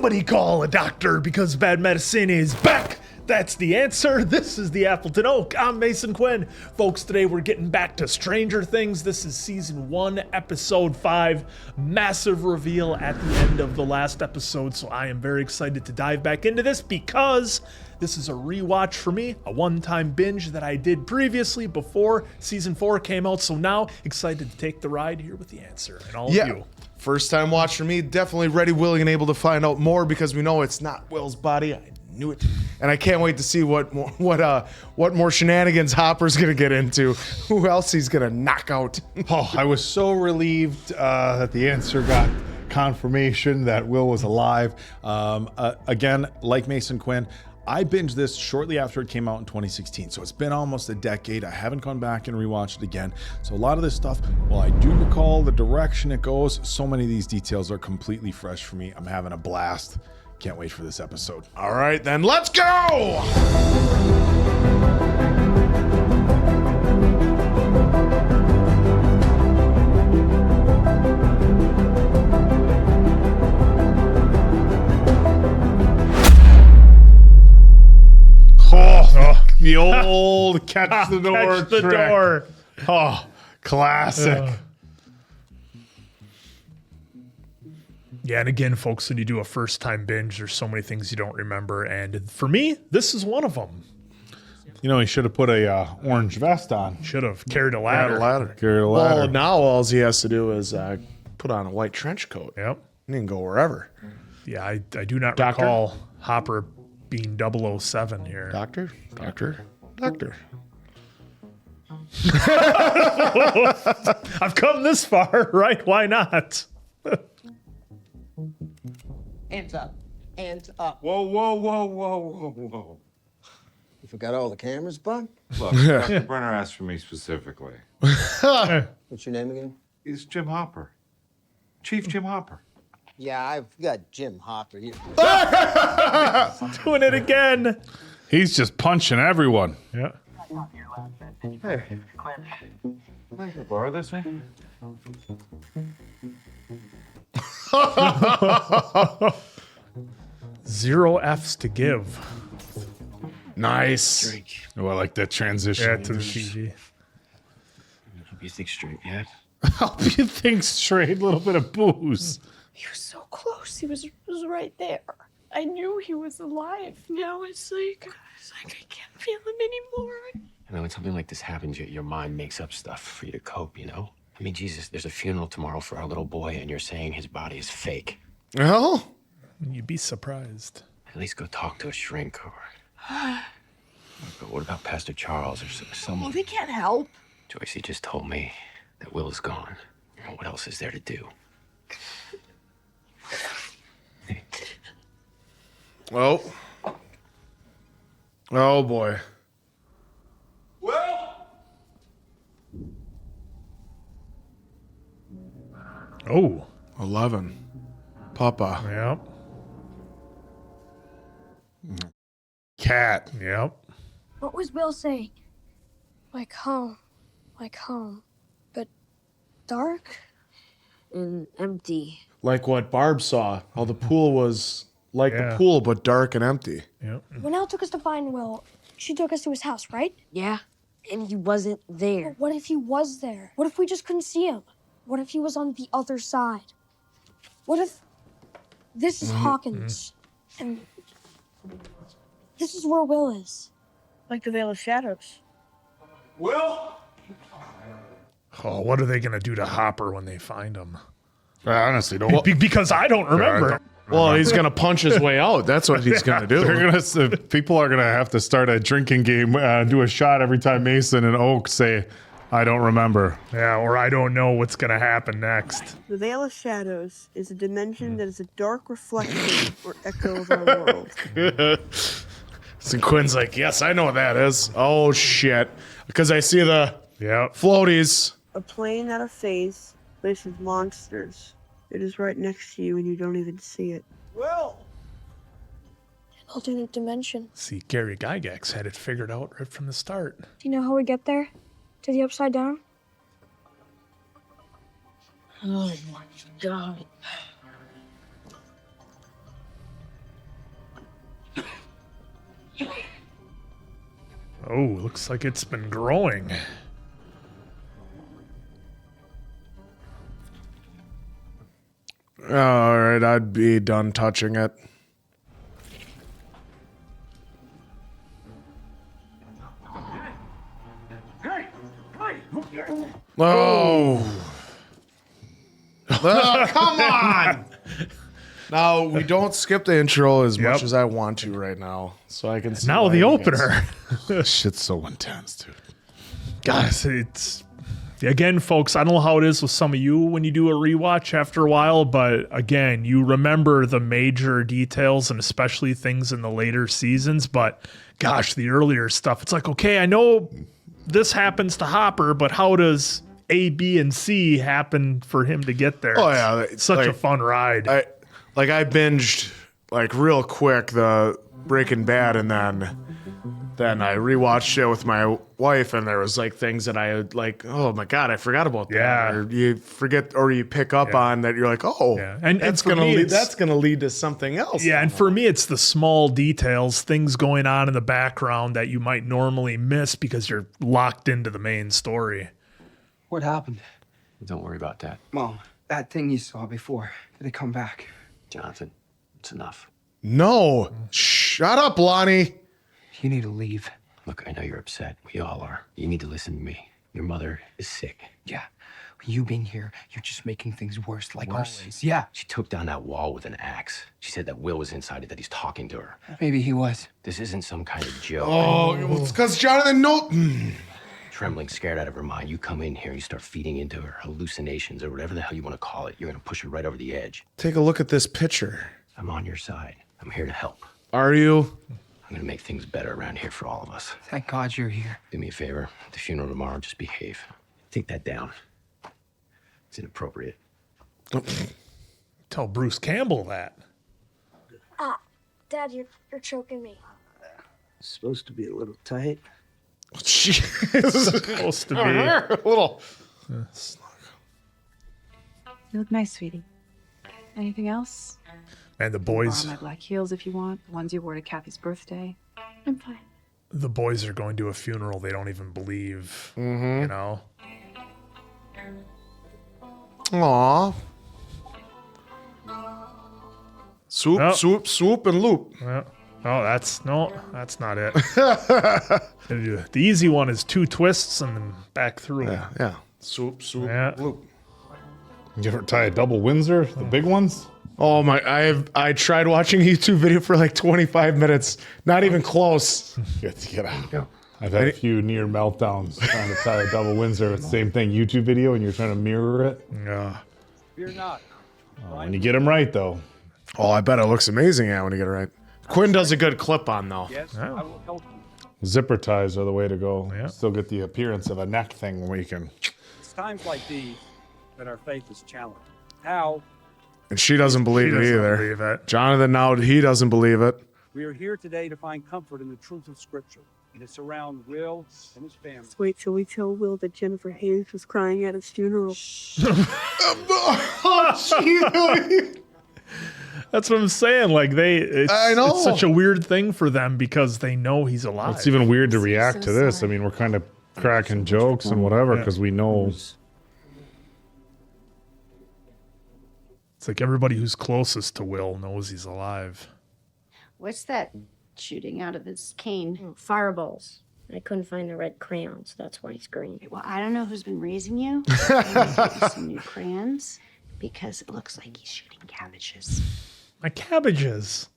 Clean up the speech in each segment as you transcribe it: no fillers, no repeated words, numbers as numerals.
Somebody call a doctor because bad medicine is back. That's the answer. This is the Appleton Oak. I'm Mason Quinn. Folks, today we're getting back to Stranger Things. This is season 1, episode 5. Massive reveal at the end of the last episode, so I am very excited to dive back into this because this is a rewatch for me, a one-time binge that I did previously before season 4 came out, so now excited to take the ride here with the answer and all of you. First time watch for me, definitely ready, willing, and able to find out more because we know it's not Will's body. I knew it, and I can't wait to see what more shenanigans Hopper's gonna get into. Who else he's gonna knock out? Oh, I was so relieved that the answer got confirmation that Will was alive. Again, like Mason Quinn, I binged this shortly after it came out in 2016, so it's been almost a decade. I haven't gone back and rewatched it again. So a lot of this stuff, while I do recall the direction it goes, so many of these details are completely fresh for me. I'm having a blast. Can't wait for this episode. All right, then let's go! The old catch the door Catch the trick. door. Oh, classic. Yeah, and again, folks, when you do a first-time binge, there's so many things you don't remember, and for me, this is one of them. You know, he should have put a orange vest on. Should have carried a ladder. Carried a ladder. Well, now all he has to do is put on a white trench coat. Yep. And he can go wherever. Yeah, I do not Doctor? recall Hopper being 007 here. Doctor. I've come this far, right? Why not? Hands up. Hands up. Whoa. You forgot all the cameras, bud? Look, Dr. Brenner asked for me specifically. What's your name again? He's Jim Hopper. Chief Jim Hopper. Yeah, I've got Jim Hopper here. Doing it again. He's just punching everyone. Yeah. Hey. I can borrow this thing? Zero F's to give. Nice. Oh, I like that transition. Yeah, to the TV. Keep your things straight, yeah? Help you think straight. A little bit of booze. He was so close. He was right there. I knew he was alive. Now it's like I can't feel him anymore. You know, when something like this happens, your mind makes up stuff for you to cope, you know? I mean, Jesus, there's a funeral tomorrow for our little boy, and you're saying his body is fake. Well, You'd be surprised. At least go talk to a shrink or... But what about Pastor Charles or someone? Well, they can't help. Joyce, he just told me that Will is gone. What else is there to do? oh boy. Oh. 11. Papa. Yep. Cat. Yep. What was Will saying? Like home. But dark and empty. Like what Barb saw. How the pool was like Yeah. the pool, but dark and empty. Yep. When Elle took us to find Will, she took us to his house, right? Yeah, and he wasn't there. But what if he was there? What if we just couldn't see him? What if he was on the other side? What if this is Hawkins and this is where Will is? Like the Veil of Shadows. Oh, what are they going to do to Hopper when they find him? I honestly don't. Because I don't remember. Well, he's gonna punch his way out. That's what he's gonna do. People are gonna have to start a drinking game, do a shot every time Mason and Oak say, "I don't remember." Yeah, or I don't know what's going to happen next. The Veil of Shadows is a dimension that is a dark reflection or echo of our world. So Quinn's like, yes, I know what that is. Oh shit! Because I see the Yep. floaties. A plane out of phase, placed with monsters. It is right next to you and you don't even see it. An alternate dimension. See, Gary Gygax had it figured out right from the start. Do you know how we get there? To the upside down? Oh my God. Oh, looks like it's been growing. All right, I'd be done touching it. Oh. Oh, come on. Now, we don't skip the intro as much as I want to right now, so I can see Now why the he opener. Shit's so intense, dude. Guys, it's again, folks, I don't know how it is with some of you when you do a rewatch after a while, but again, you remember the major details and especially things in the later seasons, but gosh, the earlier stuff, it's like, okay, I know this happens to Hopper, but how does A, B, and C happen for him to get there? Oh, yeah. It's such a fun ride. I binged like real quick the Breaking Bad, and then I rewatched it with my wife, and there was like things that I had like, oh my God, I forgot about that. Yeah. Or you forget, or you pick up on that. You're like, oh, And that's for gonna me, lead. That's gonna lead to something else. Yeah, and for me, it's the small details, things going on in the background that you might normally miss because you're locked into the main story. What happened? Don't worry about that. Mom, that thing you saw before, did it come back? Jonathan, it's enough. No, shut up, Lonnie. You need to leave. Look, I know you're upset. We all are. You need to listen to me. Your mother is sick. Yeah. You being here, you're just making things worse, like always. Yeah. She took down that wall with an axe. She said that Will was inside it, that he's talking to her. Maybe he was. This isn't some kind of joke. Oh, it's because Jonathan. No. Trembling, scared out of her mind, you come in here and you start feeding into her hallucinations or whatever the hell you want to call it. You're going to push her right over the edge. Take a look at this picture. I'm on your side. I'm here to help. Are you? I'm going to make things better around here for all of us. Thank God you're here. Do me a favor. At the funeral tomorrow, just behave. Take that down. It's inappropriate. Tell Bruce Campbell that. Dad, you're choking me. It's supposed to be a little tight. Jeez. Supposed to be. A little. You look nice, sweetie. Anything else? And the Borrow boys, my black heels if you want. The ones you wore to Kathy's birthday. I'm fine. the boys are going to a funeral they don't even believe. You know. Aw. Swoop, Oh. swoop, swoop, and loop. Yeah. Oh, that's not it. The easy one is 2 twists and then back through. Yeah. Swoop, swoop, Yeah. loop. You ever tie a double Windsor, the big ones? Oh my! I tried watching a YouTube video for like 25 minutes. Not even close. Get out. I've had a few near meltdowns trying to tie a double Windsor. It's the same thing, YouTube video, and you're trying to mirror it. Yeah. Fear not. When you get them right, though. Oh, I bet it looks amazing. Yeah, when you get it right. Quinn does a good clip on though. Yes, Yeah. I will help you. Zipper ties are the way to go. Yeah. Still get the appearance of a neck thing where you can. It's times like these that our faith is challenged. How And she doesn't believe She it doesn't either. believe it. Jonathan now he doesn't believe it. we are here today to find comfort in the truth of Scripture. And it's around Will and his family. Wait till we tell Will that Jennifer Hayes was crying at his funeral. That's what I'm saying. Like I know. it's such a weird thing for them because they know he's alive. It's even weird to react to this. I mean, we're kind of cracking jokes and whatever because we know. It's like everybody who's closest to Will knows he's alive. What's that shooting out of his cane? Fireballs. I couldn't find the red crayons. That's why he's green. Well, I don't know who's been raising you. Maybe get you some new crayons because it looks like he's shooting cabbages. My cabbages.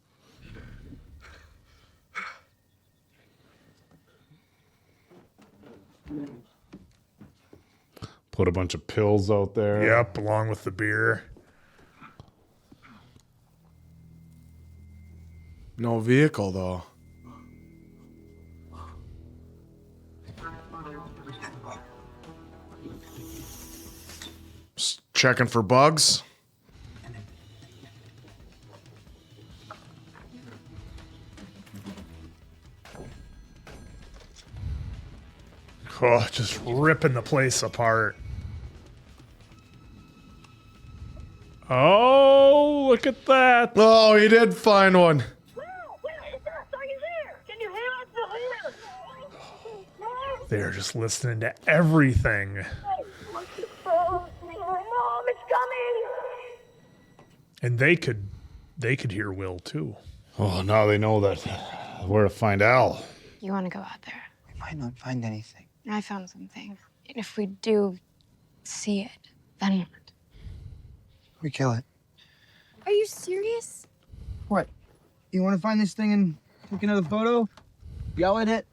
Put a bunch of pills out there. Yep, along with the beer. No vehicle though. Just checking for bugs. Oh, just ripping the place apart. Oh, look at that. Oh, he did find one. They're just listening to everything. Mom is coming. And they could hear Will too. Oh, now they know that where to find Al. You want to go out there? We might not find anything. I found something. And if we do see it, then what? We kill it. Are you serious? What? You want to find this thing and take another photo? Yell at it?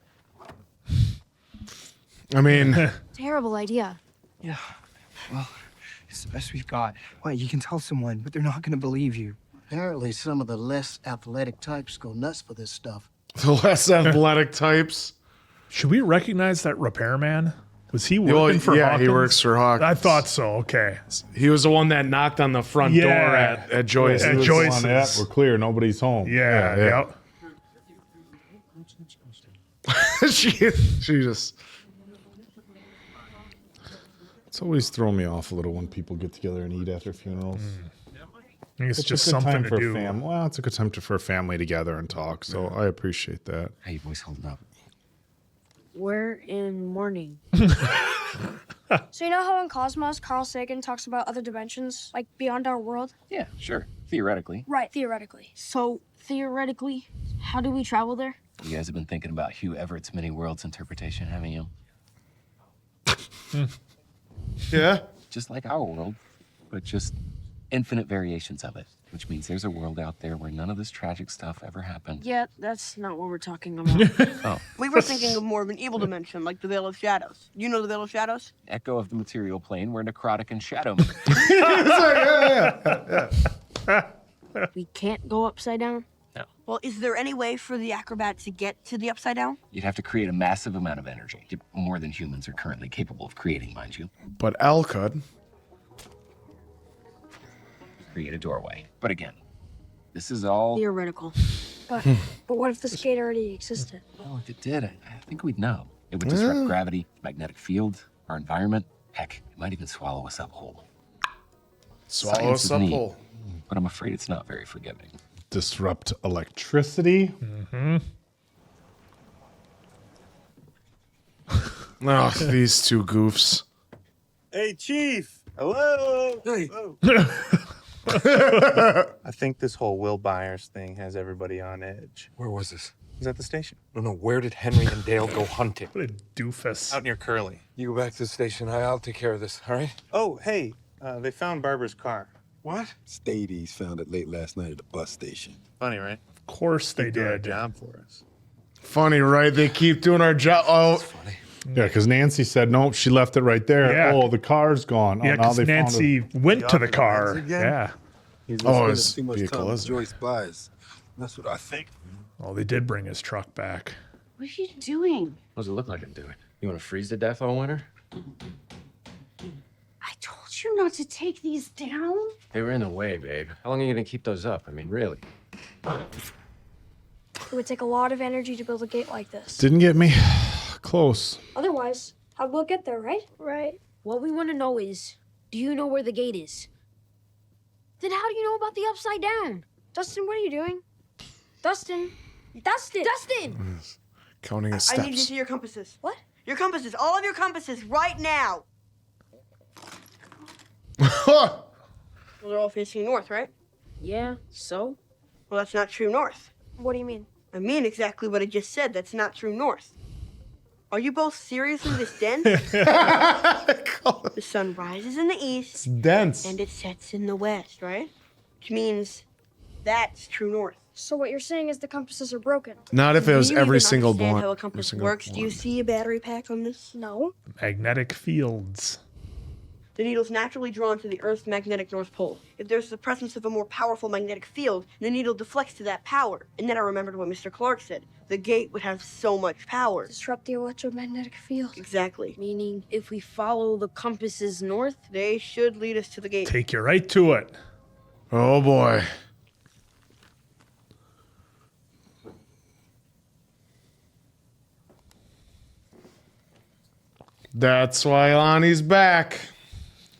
I mean, Terrible idea. Yeah. Well, it's the best we've got. What? You can tell someone, but they're not going to believe you. Apparently, some of the less athletic types go nuts for this stuff. the less athletic types. Should we recognize that repairman? Was he working for yeah, Hawkins? he works for Hawkins. I thought so. Okay. He was the one that knocked on the front door at Joyce. At Joyce's. Yeah, we're clear. Nobody's home. Yeah. she just. It's always thrown me off a little when people get together and eat after funerals. I think it's just a good something time to for do. Well, it's a good time for a family to gather and talk. So I appreciate that. How you boys holding up? We're in mourning. So you know how in Cosmos, Carl Sagan talks about other dimensions, like beyond our world? Yeah, sure. Theoretically. Right, theoretically. So, theoretically, how do we travel there? You guys have been thinking about Hugh Everett's many worlds interpretation, haven't you? Yeah. Just like our world, but just infinite variations of it. Which means there's a world out there where none of this tragic stuff ever happened. Yeah, that's not what we're talking about. Oh. We were thinking of more of an evil dimension, like the Veil of Shadows. You know the Veil of Shadows? Echo of the material plane where necrotic and shadow. We can't go upside down? No. Well, is there any way for the acrobat to get to the upside down? You'd have to create a massive amount of energy. More than humans are currently capable of creating, mind you. But Al could. Create a doorway. But again, this is all Theoretical. But what if the skate already existed? Well, if it did, I think we'd know. It would disrupt gravity, magnetic field, our environment. Heck, it might even swallow us up whole. Swallow Science us is up neat, whole. but I'm afraid it's not very forgiving. Disrupt electricity. Oh, these two goofs. Hey, Chief. Hello. Hey. I think this whole Will Byers thing has everybody on edge. Where was this? He's at the station. No, where did Henry and Dale go hunting? What a doofus. Out near Curly. You go back to the station. I'll take care of this, all right? Oh, hey. They found Barbara's car. What? Stadies found it late last night at the bus station. Funny, right? Of course they Doing our did. job for us. Funny, right? They keep doing our job. Oh, Funny. Yeah, because Nancy said, nope, she left it right there. Yeah. Oh, the car's gone. Yeah, now because they found Nancy it. went to the car. again? Yeah. He's Oh, spending his too much vehicle, time with isn't it? Joyce Byers. That's what I think. Well, they did bring his truck back. What are you doing? What does it look like I'm doing? You want to freeze to death all winter? I told you not to take these down. They were in the way, babe. How long are you going to keep those up? I mean, really? It would take a lot of energy to build a gate like this. Didn't get me. Close. Otherwise, how'd Will get there, right? Right. What we want to know is, do you know where the gate is? Then how do you know about the upside down? Dustin, what are you doing? Dustin! Dustin! Dustin! counting his I need you to steps. see your compasses. What? Your compasses. All of your compasses right now. Well, they're all facing north, right? Yeah, so? Well, that's not true north. What do you mean? I mean exactly what I just said. That's not true north. Are you both seriously this dense? The sun rises in the east. It's dense. And it sets in the west, right? Which means that's true north. So what you're saying is the compasses are broken? Not if it was Do you every even single understand one. how a compass works? Do you see a battery pack on this? No. Magnetic fields. The needle's naturally drawn to the Earth's magnetic north pole. If there's the presence of a more powerful magnetic field, the needle deflects to that power. And then I remembered what Mr. Clark said. The gate would have so much power. Disrupt the electromagnetic field. Exactly. Meaning, if we follow the compasses north, they should lead us to the gate. Take you right to it. Oh boy. That's why Lonnie's back.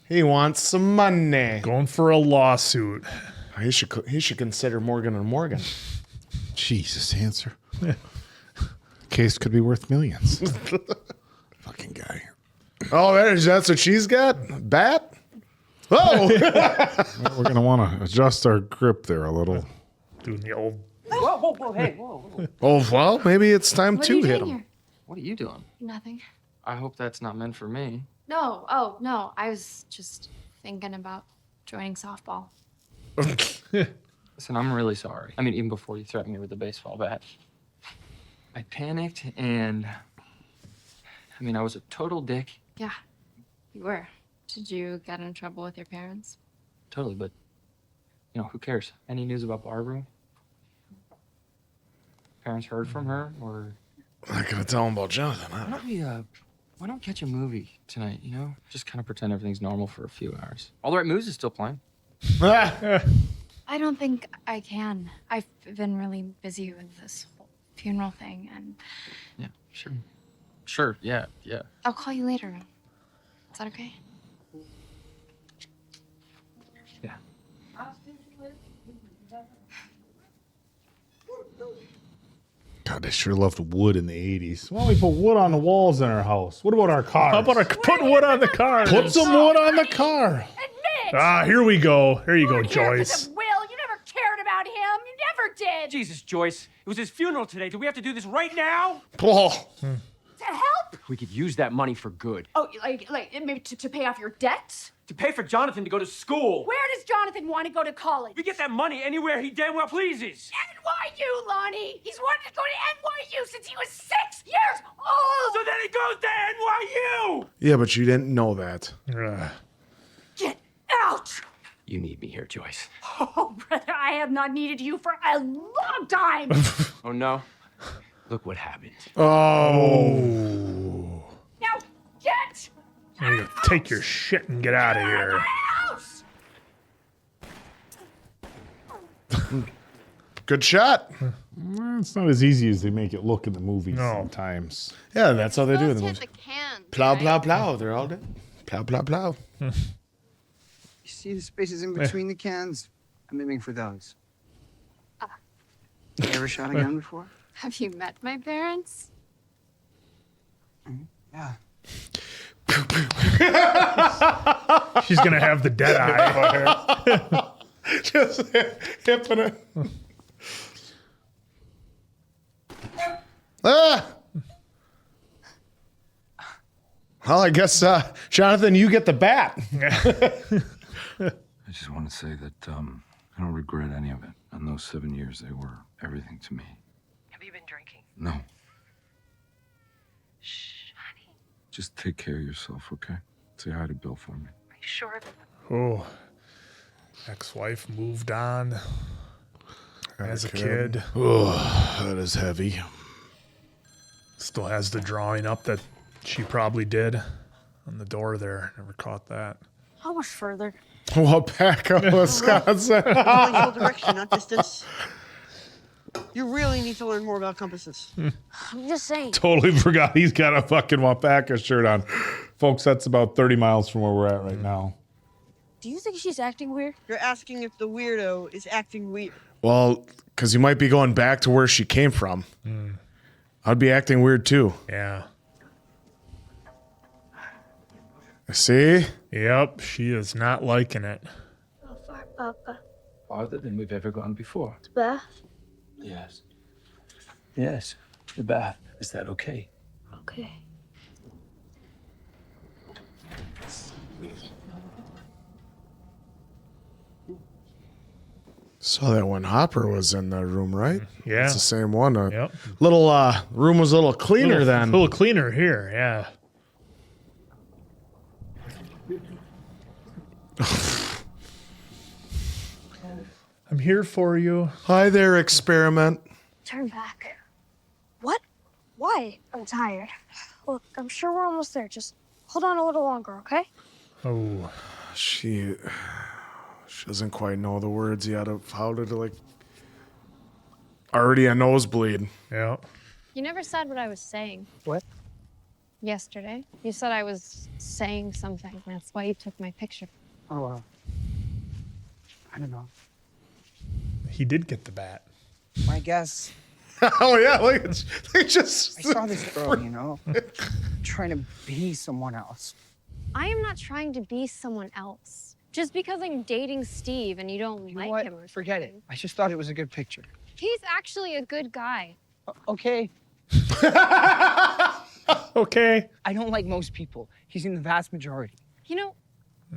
He wants some money. Going for a lawsuit. He should consider Morgan and Morgan. Jesus, answer. Case could be worth millions. fucking guy. Oh, that's what she's got? Bat? Oh! Well, we're going to want to adjust our grip there a little. Doing the old. Whoa, hey, whoa. Oh, well, maybe it's time What are to you hit doing him. here? What are you doing? Nothing. I hope that's not meant for me. No. Oh, no. I was just thinking about joining softball. Listen, I'm really sorry. I mean, even before you threatened me with the baseball bat, I panicked and, I mean, I was a total dick. Yeah, you were. Did you get in trouble with your parents? Totally, but, you know, who cares? Any news about Barbara? Parents heard from her, or... I'm not going to tell him about Jonathan, huh? Why don't we catch a movie tonight, you know? Just kind of pretend everything's normal for a few hours. All the right moves is still playing. I don't think I can. I've been really busy with this whole funeral thing, and Yeah, sure, yeah. I'll call you later. Is that okay? Yeah. God, they sure loved wood in the 80s. Why don't we put wood on the walls in our house? What about our cars? How about put wood on the car? Put some wood on the car. Ah, here we go. Here you go, Here 'cause Joyce. of Will, you never cared about him. You never did. Jesus, Joyce. It was his funeral today. Do we have to do this right now? To help? We could use that money for good. Oh, like maybe to pay off your debts? To pay for Jonathan to go to school. Where does Jonathan want to go to college? We get that money anywhere he damn well pleases. NYU, Lonnie. He's wanted to go to NYU since he was 6 years old. So then he goes to NYU. Yeah, but you didn't know that. Get out. You need me here, Joyce. Oh, brother, I have not needed you for a long time. Oh, no? Look what happened. Oh. Now get You gotta take your shit and get out of here. house. Good shot. Well, it's not as easy as they make it look in the movies sometimes. Yeah, that's how they do it in the Hit movies. the cans, Plow, right? plow, plow. They're all dead. Plow, plow, plow. You see the spaces in between the cans? I'm aiming for those. You ever shot a gun before? Have you met my parents? Yeah. She's gonna have the dead eye. Just hipping it. Ah! Well, I guess, Jonathan, you get the bat. I just want to say that I don't regret any of it. In those 7 years, they were everything to me. Have you been drinking? No, Shh, honey. just take care of yourself, okay? Say hi to Bill for me. Are you sure of it? Oh, ex-wife moved on as a kid. Oh, that is heavy. Still has the drawing up that she probably did on the door there. Never caught that. How much further? Wapaka, Wisconsin. Only full direction, not distance. You really need to learn more about compasses. I'm just saying. Totally forgot he's got a fucking Wapaka shirt on. Folks, that's about 30 miles from where we're at right now. Do you think she's acting weird? You're asking if the weirdo is acting weird. Well, because you might be going back to where she came from. I'd be acting weird too. Yeah. See? Yep, she is not liking it. How far, Papa? Farther than we've ever gone before. To Beth? Yes. Yes, the bath. Is that okay? Okay. Saw that when Hopper was in the room, right? Yeah. It's the same one. Yep. Little room was a little cleaner then. A little cleaner here, yeah. I'm here for you. Hi there, experiment. Turn back. What? Why? I'm tired. Look, I'm sure we're almost there. Just hold on a little longer, okay? Oh. She doesn't quite know the words yet of how to, like, already a nosebleed. Yeah. You never said what I was saying. What? Yesterday. You said I was saying something. That's why you took my picture. Oh, I don't know. He did get the bat. My guess Oh yeah, look, they just. I saw this girl, you know, trying to be someone else. I am not trying to be someone else. Just because I'm dating Steve and you don't You know like what? him or Forget it. I just thought it was a good picture. He's actually a good guy. Okay. Okay. I don't like most people. He's in the vast majority. You know,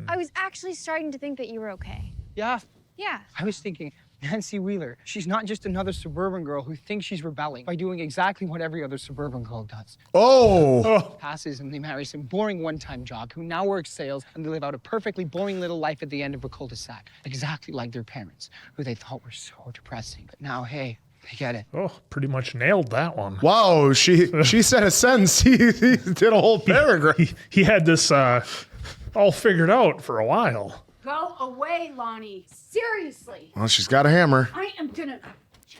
I was actually starting to think that you were okay. Yeah. Yeah. I was thinking, Nancy Wheeler, she's not just another suburban girl who thinks she's rebelling by doing exactly what every other suburban girl does. Oh. Passes and they marry some boring one-time jock who now works sales and they live out a perfectly boring little life at the end of a cul-de-sac. Exactly like their parents, who they thought were so depressing. But now, hey, they get it. Oh, pretty much nailed that one. Wow, she said a sentence. He did a whole paragraph. He had this all figured out for a while. Go away, Lonnie. Seriously. Well, she's got a hammer. I am gonna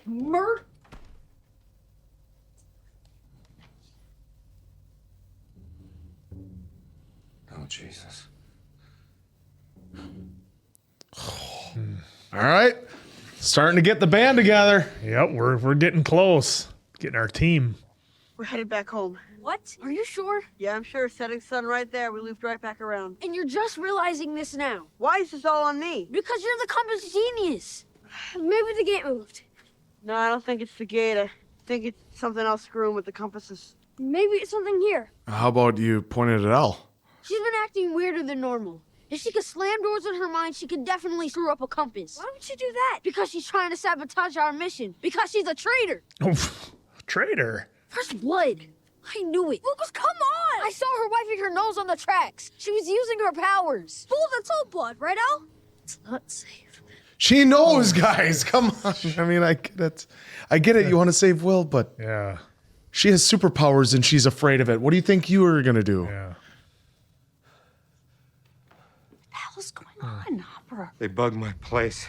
murder. Oh, Jesus. All right, starting to get the band together. Yep, we're getting close. Getting our team. We're headed back home. What? Are you sure? Yeah, I'm sure. Setting sun right there. We looped right back around. And you're just realizing this now. Why is this all on me? Because you're the compass genius. Maybe the gate moved. No, I don't think it's the gate. I think it's something else screwing with the compasses. Maybe it's something here. How about you pointed at L? She's been acting weirder than normal. If she could slam doors in her mind, she could definitely screw up a compass. Why would she do that? Because she's trying to sabotage our mission. Because she's a traitor. Oh, traitor. First blood. I knew it. Lucas, come on! I saw her wiping her nose on the tracks. She was using her powers. Fool, that's all blood, right, Al? It's not safe. She knows, guys. Come on. I mean, I get it. I get it. You want to save Will, but yeah, she has superpowers and she's afraid of it. What do you think you were gonna do? Yeah. What the hell's going on, Hopper? They bugged my place.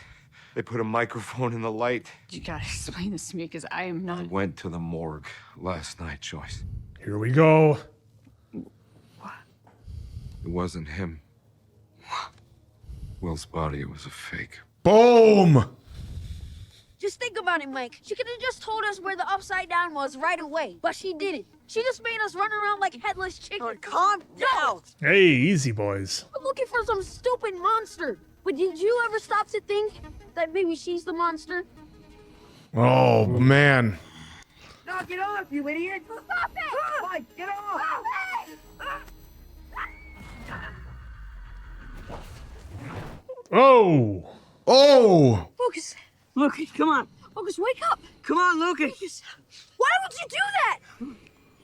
They put a microphone in the light. You gotta explain this to me, because I am I not. went to the morgue last night, Joyce. Here we go. It wasn't him. Will's body, it was a fake. Boom! Just think about it, Mike. She could have just told us where the upside down was right away. But she didn't. She just made us run around like headless chickens. Calm down. Hey, easy boys. I'm looking for some stupid monster. But did you ever stop to think that maybe she's the monster? Oh man. Knock it off, you idiot! Stop it! Mike, get off! Oh. Oh. Lucas. Lucas, come on. Lucas, wake up. Come on, Lucas. Lucas. Why would you do that?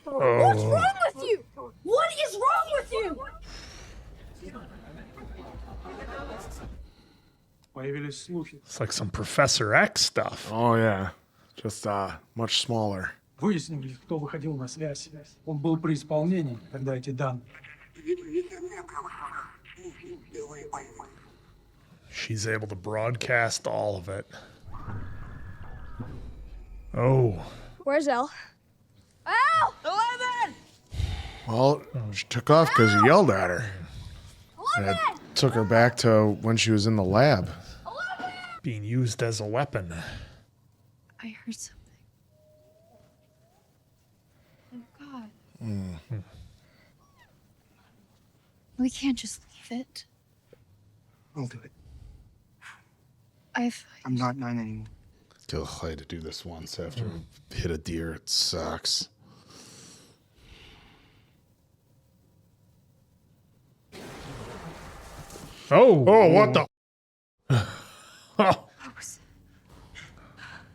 Oh. What's wrong with you? What is wrong with you? Появились слухи. It's like some Professor X stuff. Oh yeah. Just much smaller. Выяснили, кто выходил на связь. Он был при исполнении, когда эти данные. She's able to broadcast all of it. Oh. Where's Elle? Elle! 11! Well, she took off because you yelled at her. And it took her back to when she was in the lab. Being used as a weapon. I heard something. Oh, God. We can't just leave it. I'll do it. I'm not 9 anymore. Ugh, I had to do this once after I hit a deer. It sucks. Oh. Oh, what the?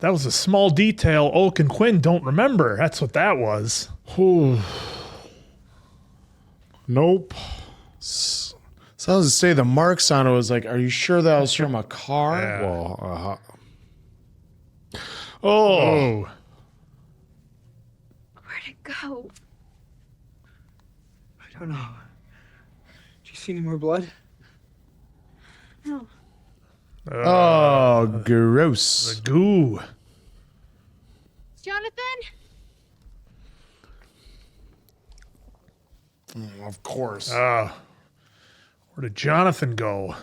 That was a small detail Oak and Quinn don't remember. That's what that was. Nope. So I was to say the marks on it was like, are you sure that was from a car? Yeah. Well, Oh. Where'd it go? I don't know. Do you see any more blood? No. Oh, gross. The goo. Jonathan? Of course. Where did Jonathan go?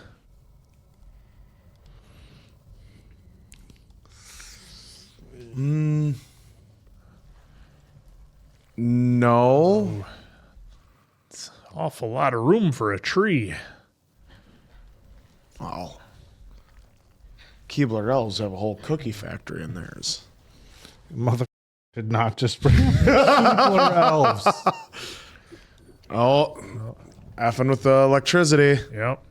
Awful lot of room for a tree. Oh. Keebler elves have a whole cookie factory in theirs. Mother did not just bring Keebler elves. Oh, effing with the electricity. Yep.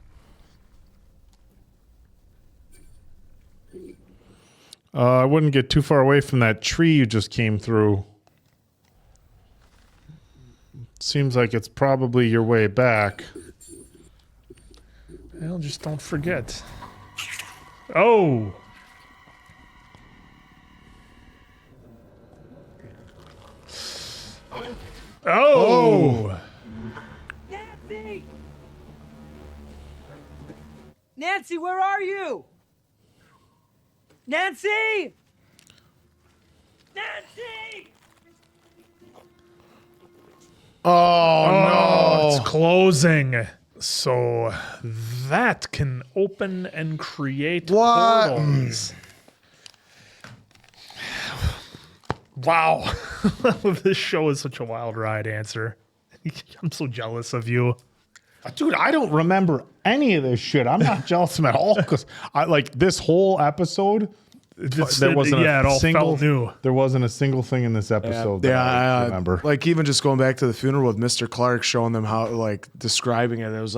I wouldn't get too far away from that tree you just came through. Seems like it's probably your way back. Well, just don't forget. Oh! Oh! Nancy! Nancy, where are you? Nancy! Nancy! Oh, no. It's closing. So that can open and create portals. Wow. This show is such a wild ride, Answer. I'm so jealous of you. Dude, I don't remember any of this shit. I'm not jealous of him at all because I like this whole episode. There wasn't it all single, felt new. There wasn't a single thing in this episode that I remember. Like even just going back to the funeral with Mr. Clark showing them how, like, describing it, it was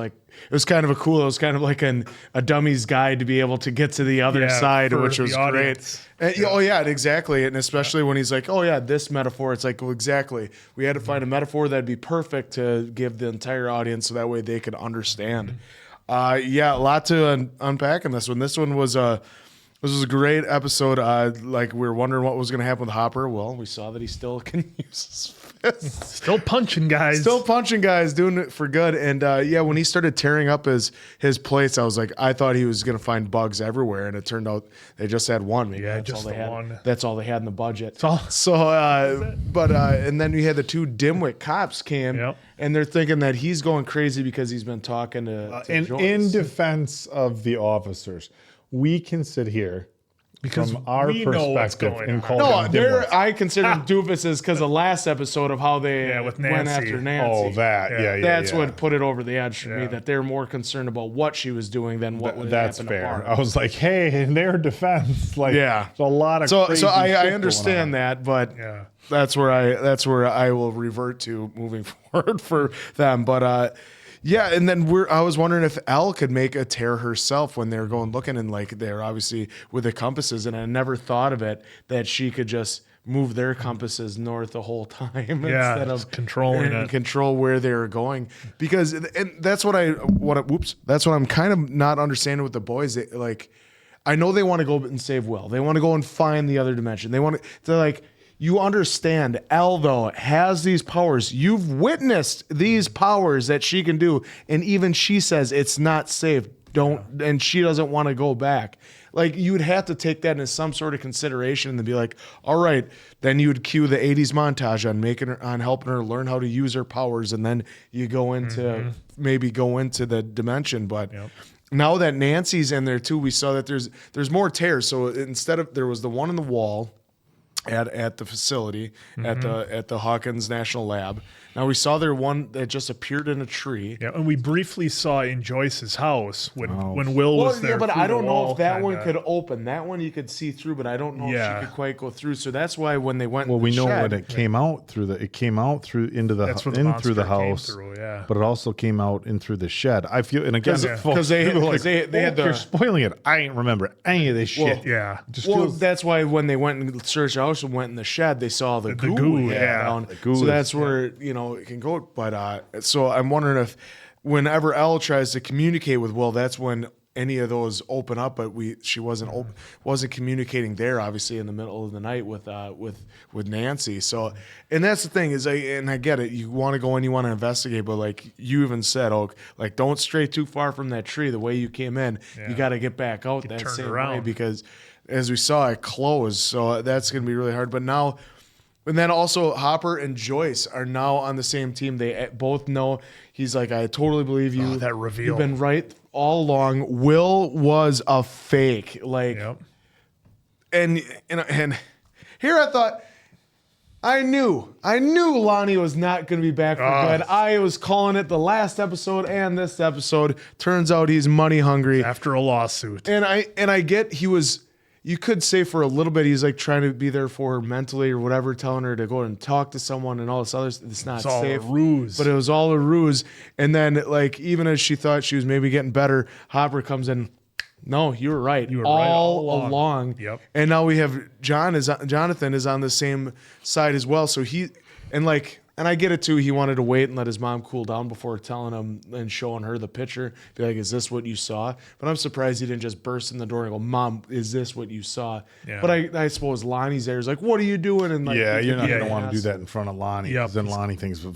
kind of it was kind of like a dummy's guide to be able to get to the other side, which was great. And, oh yeah, exactly. And especially when he's like, oh yeah, this metaphor, it's like, well, exactly. We had to find a metaphor that'd be perfect to give the entire audience so that way they could understand. Yeah, a lot to unpack in this one. This one was this was a great episode. Like we were wondering what was going to happen with Hopper. Well, we saw that he still can use his fists. Still punching guys. Doing it for good. And yeah, when he started tearing up his plates, I was like, I thought he was going to find bugs everywhere, and it turned out they just had one. Maybe Yeah, that's just all they the had. one. That's all they had in the budget. It's all- So, but and then we had the two dimwit cops came, and they're thinking that he's going crazy because he's been talking to Joyce. In defense of the officers, we can sit here because from our we know what's perspective going and on. call No, them I consider them doofuses because the last episode of how they with went Nancy. after Nancy. Oh, that. Yeah. That's what put it over the edge for me, that they're more concerned about what she was doing than what would That's happen fair. to Bart. I was like, hey, in their defense, like, Yeah. there's a lot of So crazy I shit going understand on. that, but Yeah. that's where I will revert to moving forward for them. But yeah, and then I was wondering if Elle could make a tear herself when they're going looking, and like they're obviously with the compasses, and I never thought of it that she could just move their compasses north the whole time instead of controlling it. Control where they were going, because and that's what that's what I'm kind of not understanding with the boys. Like, I know they want to go and save Will. They want to go and find the other dimension. They're like, you understand, Elle, though, has these powers. You've witnessed these powers that she can do, and even she says it's not safe. And she doesn't want to go back. Like, you'd have to take that into some sort of consideration and be like, all right, then you would cue the 80s montage on helping her learn how to use her powers, and then you go into maybe go into the dimension. But now that Nancy's in there too, we saw that there's more tears. So instead of, there was the one in the wall at the facility at the Hawkins National Lab. Now we saw there one that just appeared in a tree. Yeah, and we briefly saw in Joyce's house when Will was there. Yeah, but I don't know if that one kinda could open. That one you could see through, but I don't know if she could quite go through. So that's why when they went, Well, we know shed, when it came out through into the That's where the in monster through the came house, through, yeah. but it also came out in through the shed. I feel, and again, Because folks, they people are had you're the. spoiling it. I ain't remember any of this shit. Yeah. Just Well, feels, that's why when they went and searched the house and went in the shed, they saw the goo. goo, it had yeah. down. The goo So is- that's where it can go. But so I'm wondering if whenever Elle tries to communicate with Will, that's when any of those open up. But she wasn't communicating there, obviously, in the middle of the night with Nancy. So, and that's the thing is, I get it. You want to go and you want to investigate, but like you even said, like don't stray too far from that tree. The way you came in, you got to get back out that turned same way around. because as we saw, it closed. So that's going to be really hard. But now, and then also Hopper and Joyce are now on the same team. They both know. He's like, I totally believe you. That reveal. You've been right all along. Will was a fake. Like, and here I thought, I knew Lonnie was not going to be back for good. I was calling it the last episode and this episode. Turns out he's money hungry after a lawsuit. And I get he was. You could say for a little bit he's like trying to be there for her mentally or whatever, telling her to go and talk to someone and all this other stuff. It's not It's all safe. a ruse. But it was all a ruse. And then like even as she thought she was maybe getting better, Hopper comes in. No, you were right. You were all right all along. Yep. And now we have Jonathan is on the same side as well. So and I get it too. He wanted to wait and let his mom cool down before telling him and showing her the picture. Be like, is this what you saw? But I'm surprised he didn't just burst in the door and go, Mom, is this what you saw? Yeah. But I suppose Lonnie's there. He's like, what are you doing? And like, Yeah, you're not going to want to do ask. that in front of Lonnie. Yep. 'Cause then Lonnie thinks,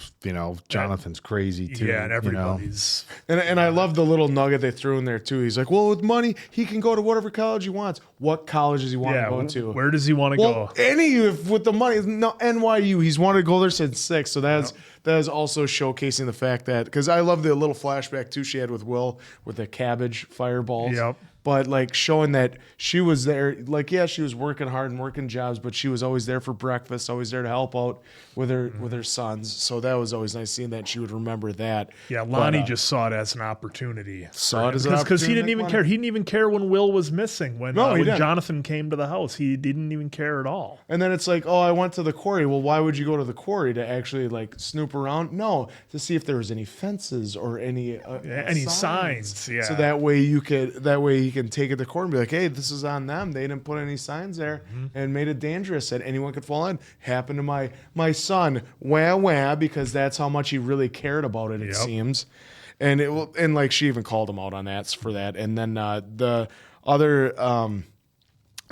Jonathan's crazy too. Yeah, and everybody's. And I love the little nugget they threw in there too. He's like, well, with money, he can go to whatever college he wants. What college does he want to go to? Where does he want to Well, go? with the money, no, NYU. He's wanted to go there since 6. So that is also showcasing the fact that, because I love the little flashback too she had with Will with the cabbage fireballs. Yep. But like showing that she was there, like, yeah, she was working hard and working jobs, but she was always there for breakfast, always there to help out with her sons. So that was always nice seeing that she would remember that. Yeah, Lonnie just saw it as an opportunity. Saw it as an because he opportunity, didn't even Lonnie? care. He didn't even care when Will was missing. When No, he didn't. Jonathan came to the house, he didn't even care at all. And then it's like, oh, I went to the quarry. Well, why would you go to the quarry? To actually like snoop around? No, to see if there was any fences or any signs. Yeah. So that way he can take it to court and be like, hey, this is on them. They didn't put any signs there and made it dangerous that anyone could fall in. Happened to my son, wah, because that's how much he really cared about it. It seems, and like she even called him out on that for that. And then the other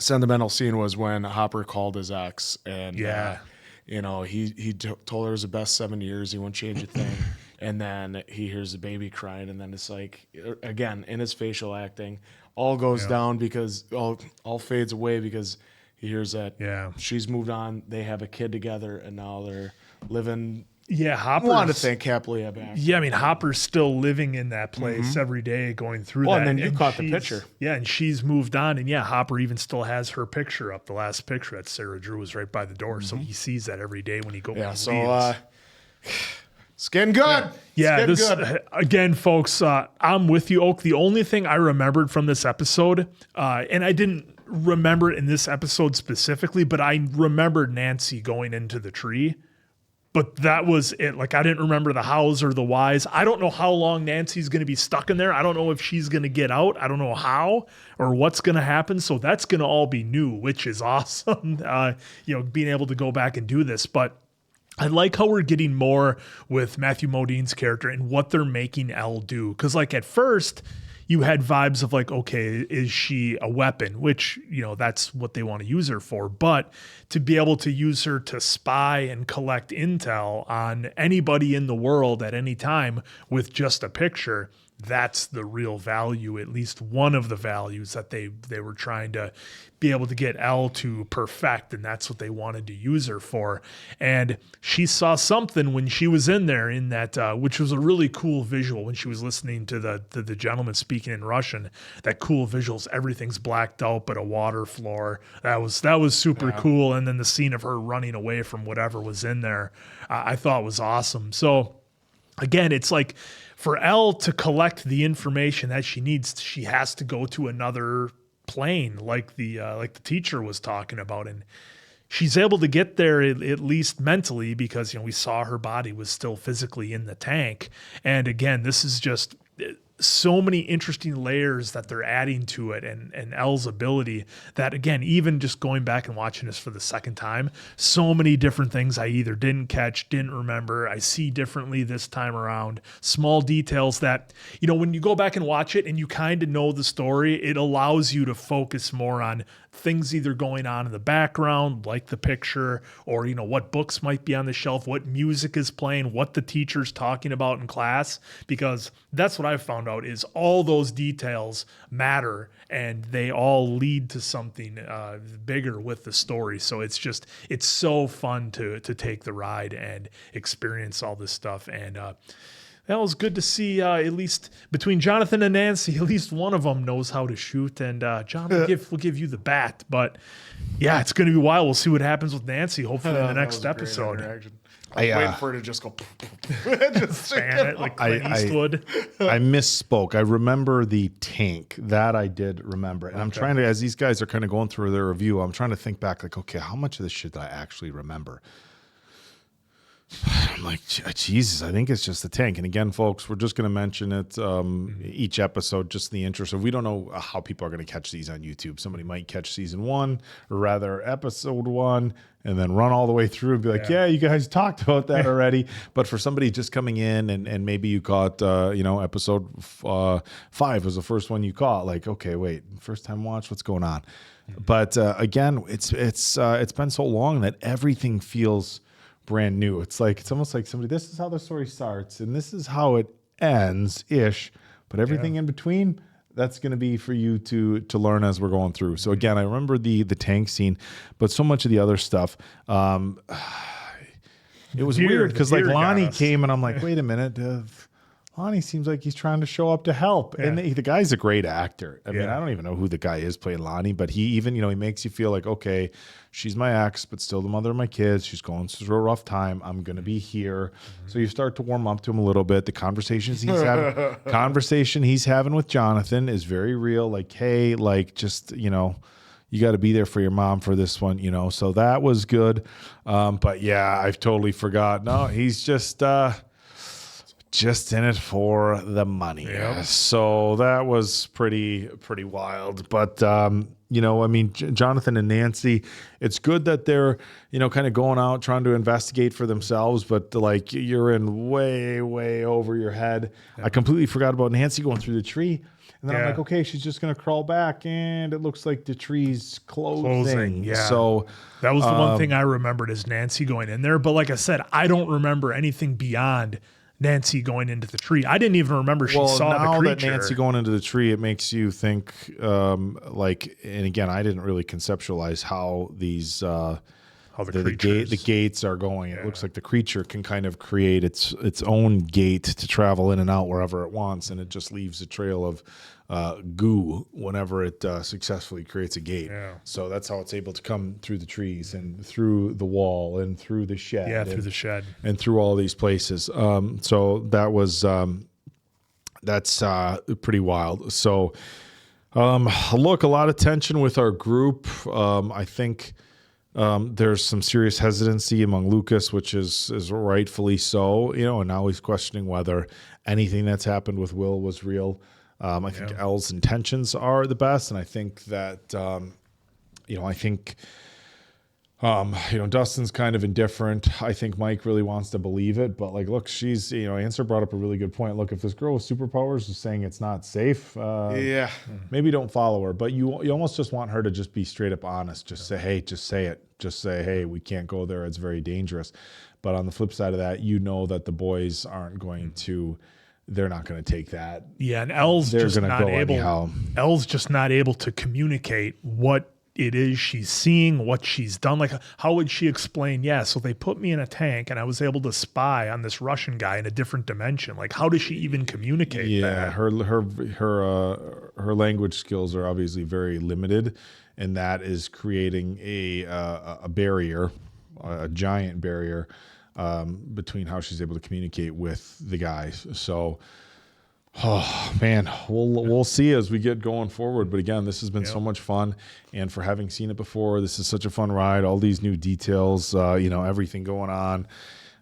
sentimental scene was when Hopper called his ex and he told her it was the best 7 years. He won't change a thing. And then he hears the baby crying, and then it's like, again, in his facial acting, all goes down because all fades away because he hears that she's moved on, they have a kid together, and now they're living. Yeah, Hopper's. Want to think happily ever after. Yeah, I mean, Hopper's still living in that place every day, going through that. And then you caught the picture. Yeah, and she's moved on, and Hopper even still has her picture up. The last picture that Sarah drew was right by the door, so he sees that every day when he goes. Yeah, so it's getting good. Yeah, it's getting good. Again, folks, I'm with you, Oak. The only thing I remembered from this episode, and I didn't remember it in this episode specifically, but I remembered Nancy going into the tree. But that was it. Like, I didn't remember the hows or the whys. I don't know how long Nancy's going to be stuck in there. I don't know if she's going to get out. I don't know how or what's going to happen. So that's going to all be new, which is awesome. Being able to go back and do this. But I like how we're getting more with Matthew Modine's character and what they're making Elle do. Because like at first you had vibes of like, okay, is she a weapon? Which, that's what they want to use her for. But to be able to use her to spy and collect intel on anybody in the world at any time with just a picture, that's the real value, at least one of the values that they were trying to be able to get Elle to perfect, and that's what they wanted to use her for. And she saw something when she was in there in that, which was a really cool visual when she was listening to the gentleman speaking in Russian. That cool visuals, everything's blacked out but a water floor. That was super cool. And then the scene of her running away from whatever was in there, I thought was awesome. So again, it's like for Elle to collect the information that she needs, she has to go to another plane, like the teacher was talking about, and she's able to get there at least mentally because we saw her body was still physically in the tank. And again, this is just so many interesting layers that they're adding to it, and Elle's ability that, again, even just going back and watching this for the second time, so many different things I either didn't catch, didn't remember, I see differently this time around, small details that, when you go back and watch it and you kind of know the story, it allows you to focus more on things either going on in the background, like the picture, or, what books might be on the shelf, what music is playing, what the teacher's talking about in class, because that's what I've found out is all those details matter and they all lead to something bigger with the story. So it's so fun to take the ride and experience all this stuff. And That was good to see. At least between Jonathan and Nancy, at least one of them knows how to shoot. And John, we'll give you the bat. But yeah, it's going to be wild. We'll see what happens with Nancy. Hopefully in the next episode. I was waiting for it to just go. Just fan it like Clint Eastwood. I misspoke. I remember the tank. That I did remember. And I'm trying to, as these guys are kind of going through their review, I'm trying to think back like, okay, how much of this shit did I actually remember? I'm like, Jesus, I think it's just the tank. And again, folks, we're just going to mention it each episode, just in the interest of, we don't know how people are going to catch these on YouTube. Somebody might catch season 1, or rather episode 1, and then run all the way through and be like, yeah, you guys talked about that already. But for somebody just coming in and maybe you caught, episode 5 was the first one you caught. Like, okay, wait, first time watch, what's going on? But again, it's been so long that everything feels brand new. It's almost like somebody, this is how the story starts and this is how it ends ish, but everything in between, that's going to be for you to learn as we're going through. So again, I remember the tank scene, but so much of the other stuff, it was weird because like Lonnie came and I'm like, wait a minute, Lonnie seems like he's trying to show up to help. And the guy's a great actor. I mean, I don't even know who the guy is playing Lonnie, but he even, he makes you feel like, okay, she's my ex, but still the mother of my kids. She's going through a rough time. I'm going to be here. So you start to warm up to him a little bit. The conversations he's having with Jonathan is very real. Like, hey, like just, you got to be there for your mom for this one, So that was good. But yeah, I've totally forgot. No, he's just in it for the money. Yep. So that was pretty wild. But, Jonathan and Nancy, it's good that they're, kind of going out trying to investigate for themselves, but like you're in way, way over your head. I completely forgot about Nancy going through the tree. And then I'm like, okay, she's just going to crawl back and it looks like the tree's closing. Yeah. So that was the one thing I remembered is Nancy going in there. But like I said, I don't remember anything beyond Nancy going into the tree. I didn't even remember she saw the creature. That Nancy going into the tree, it makes you think, and again, I didn't really conceptualize how these, the gates are going. It looks like the creature can kind of create its own gate to travel in and out wherever it wants, and it just leaves a trail of goo whenever it successfully creates a gate. Yeah. So that's how it's able to come through the trees and through the wall and through the shed. Yeah, through the shed. And through all these places. So that was that's pretty wild. So look, a lot of tension with our group. I think there's some serious hesitancy among Lucas, which is rightfully so, and now he's questioning whether anything that's happened with Will was real. I think Elle's intentions are the best, and I think that, Dustin's kind of indifferent. I think Mike really wants to believe it, but like, look, she's, Answer brought up a really good point. Look, if this girl with superpowers is saying it's not safe, maybe don't follow her, but you almost just want her to just be straight up honest. Just say, hey, just say it. Just say, hey, we can't go there. It's very dangerous. But on the flip side of that, that the boys aren't going to, they're not going to take that. Yeah, and Elle's just not able. Elle's just not able to communicate what it is she's seeing, what she's done. Like, how would she explain? Yeah, so they put me in a tank, and I was able to spy on this Russian guy in a different dimension. Like, how does she even communicate that? Her language skills are obviously very limited, and that is creating a barrier, a giant barrier. Between how she's able to communicate with the guys. So, oh man, we'll see as we get going forward. But again, this has been so much fun, and for having seen it before, this is such a fun ride. All these new details, everything going on.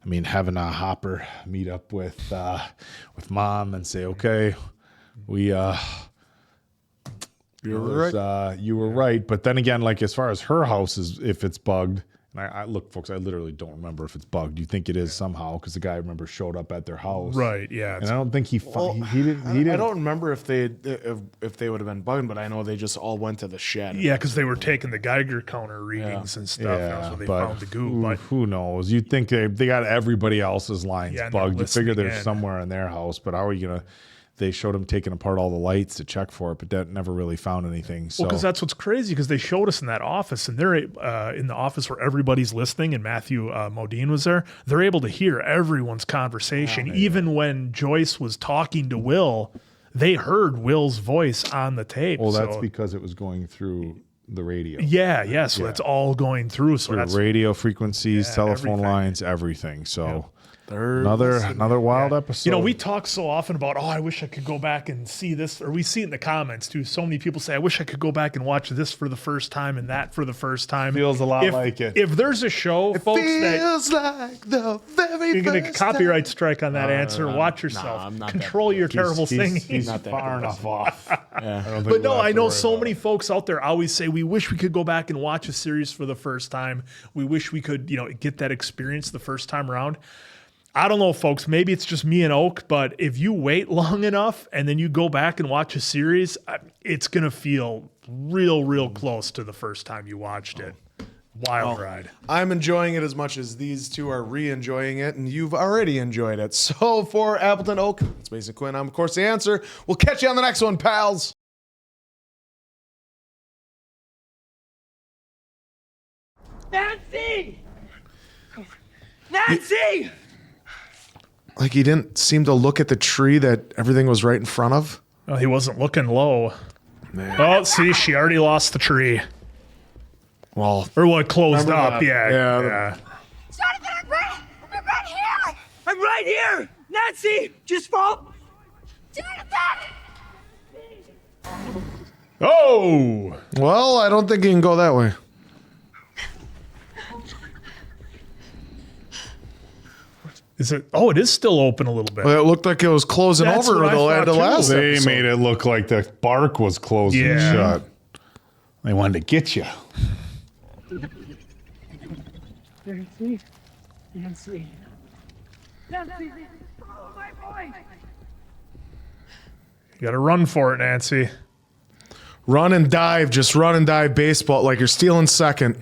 I mean, having a Hopper meet up with Mom and say, okay, we you were right. But then again, like as far as her house is, if it's bugged. And I look, folks, I literally don't remember if it's bugged. You think it is somehow because the guy, remember, showed up at their house. Right, yeah. And I don't think he didn't. I don't remember if they would have been bugged, but I know they just all went to the shed. Yeah, because they were taking the Geiger counter readings and stuff. Yeah, that's where they found the goo. But who knows? You'd think they got everybody else's lines bugged. You figure there's somewhere in their house, but how are you going to... they showed him taking apart all the lights to check for it, but that never really found anything. So Well, because that's what's crazy, because they showed us in that office, and they're in the office where everybody's listening, and Matthew Modine was there. They're able to hear everyone's conversation. Even when Joyce was talking to Will, they heard Will's voice on the tape. Well, that's because it was going through the radio. Yeah. So that's all going through. So that's radio frequencies, telephone lines, everything. So another wild episode. You know, we talk so often about, I wish I could go back and see this, or we see it in the comments too. So many people say, I wish I could go back and watch this for the first time and that for the first time. Feels a lot like it. If there's a show, folks, feels like the very you're going to first copyright strike on that answer. Watch yourself. I'm not Control your terrible singing. He's not far enough off. But no, I know so many folks out there always say, we wish we could go back and watch a series for the first time. We wish we could, get that experience the first time around. I don't know, folks. Maybe it's just me and Oak, but if you wait long enough and then you go back and watch a series, it's going to feel real close to the first time you watched it. Wild ride. I'm enjoying it as much as these two are re-enjoying it, and you've already enjoyed it. So for Appleton Oak, it's Mason Quinn. I'm, of course, the answer. We'll catch you on the next one, pals. Nancy! Nancy! Like he didn't seem to look at the tree that everything was right in front of. Well, he wasn't looking low. Man. Oh, see, she already lost the tree. Well, or what closed that? up? Yeah. Jonathan, I'm right here! I'm right here! Nancy, just fall. Jonathan! Oh! Well, I don't think he can go that way. Is it? Oh, it is still open a little bit. Well, it looked like it was closing That's over what I thought the too. last They episode. made it look like the bark was closing shut. They wanted to get you. Nancy. Oh, my boy. You got to run for it, Nancy. Run and dive. Just run and dive baseball like you're stealing second.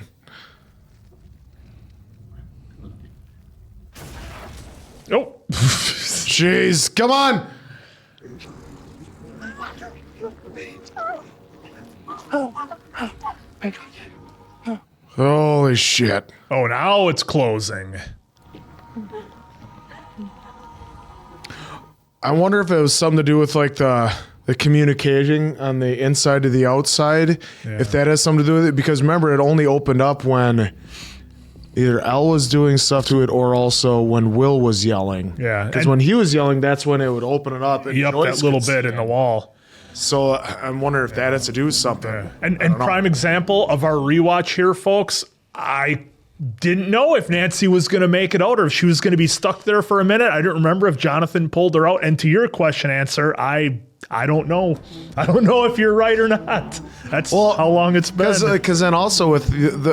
Oh. Jeez. Come on. Holy shit. Oh, now it's closing. I wonder if it was something to do with like the communicating on the inside to the outside. Yeah. If that has something to do with it. Because remember, it only opened up when either Elle was doing stuff to it or also when Will was yelling. Yeah. Because when he was yelling, that's when it would open it up. And Yep, Joyce that little could bit see in the it. wall. So I'm wondering if that has to do with something. Yeah. And prime example of our rewatch here, folks, I didn't know if Nancy was going to make it out or if she was going to be stuck there for a minute. I didn't remember if Jonathan pulled her out. And to your question answer, I don't know. I don't know if you're right or not. That's how long it's been. Because then also with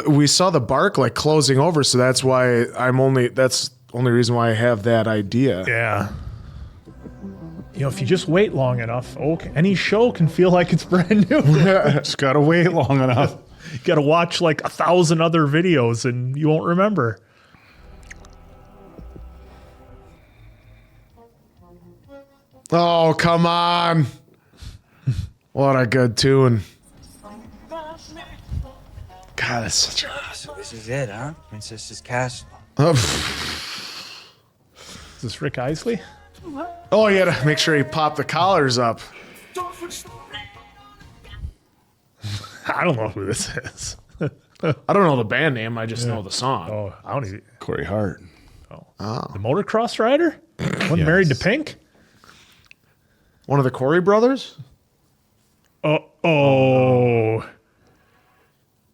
we saw the bark like closing over, so that's why that's the only reason why I have that idea. Yeah. You know, if you just wait long enough, any show can feel like it's brand new. Just gotta wait long enough. You gotta watch like 1,000 other videos and you won't remember. Oh, come on. What a good tune. God, that's such a... So this is it, huh? Princess's Castle. Is this Rick Isley? Oh, you gotta make sure you pop the collars up. I don't know who this is. I don't know the band name. I just know the song. Oh, I don't even. Corey Hart. Oh. The motocross rider? One married to Pink? One of the Corey brothers? Oh.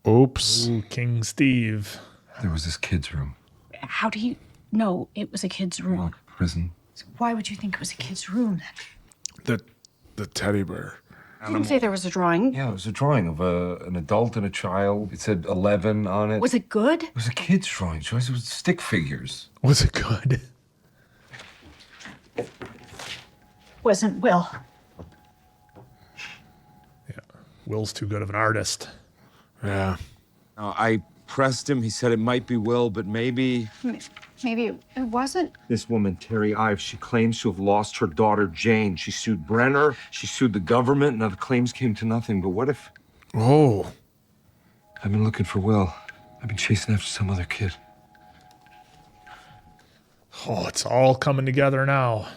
Oops. Ooh, King Steve. There was this kid's room. How do you know it was a kid's room? Prison. Why would you think it was a kid's room then? The teddy bear. You didn't say there was a drawing. Yeah, it was a drawing of an adult and a child. It said 11 on it. Was it good? It was a kid's drawing, Joyce. It was stick figures. Was it good? Wasn't Will. Will's too good of an artist. Yeah. I pressed him. He said it might be Will, but maybe. Maybe it wasn't. This woman, Terry Ives, she claims to have lost her daughter, Jane. She sued Brenner. She sued the government. Now the claims came to nothing. But what if... Oh. I've been looking for Will. I've been chasing after some other kid. Oh, it's all coming together now.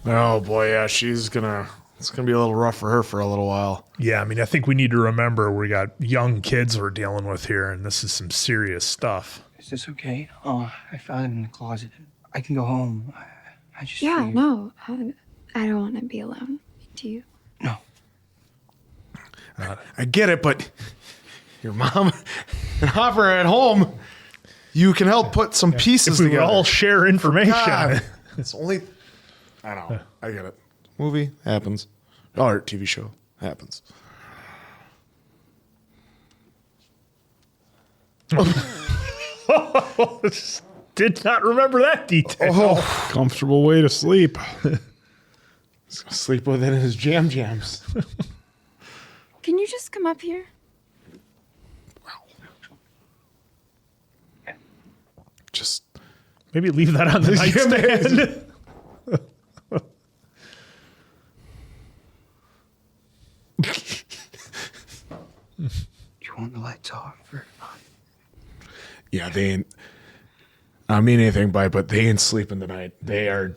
Oh boy, yeah, it's gonna be a little rough for her for a little while. Yeah, I mean, I think we need to remember we got young kids we're dealing with here, and this is some serious stuff. Is this okay? Oh, I found it in the closet. I can go home. I just Yeah, figured- no. I don't want to be alone. Do you? No. I get it, but your mom and Hopper are at home. You can help put some pieces If we would together. all share information. God, it's only... I know. I get it. Movie happens. Or TV show happens. Did not remember that detail. Oh, comfortable way to sleep. He's gonna sleep with it in his jams. Can you just come up here? Just maybe leave that on the nightstand. You want the lights off? Or... Yeah, they ain't... I don't mean anything by it, but they ain't sleeping tonight. They are...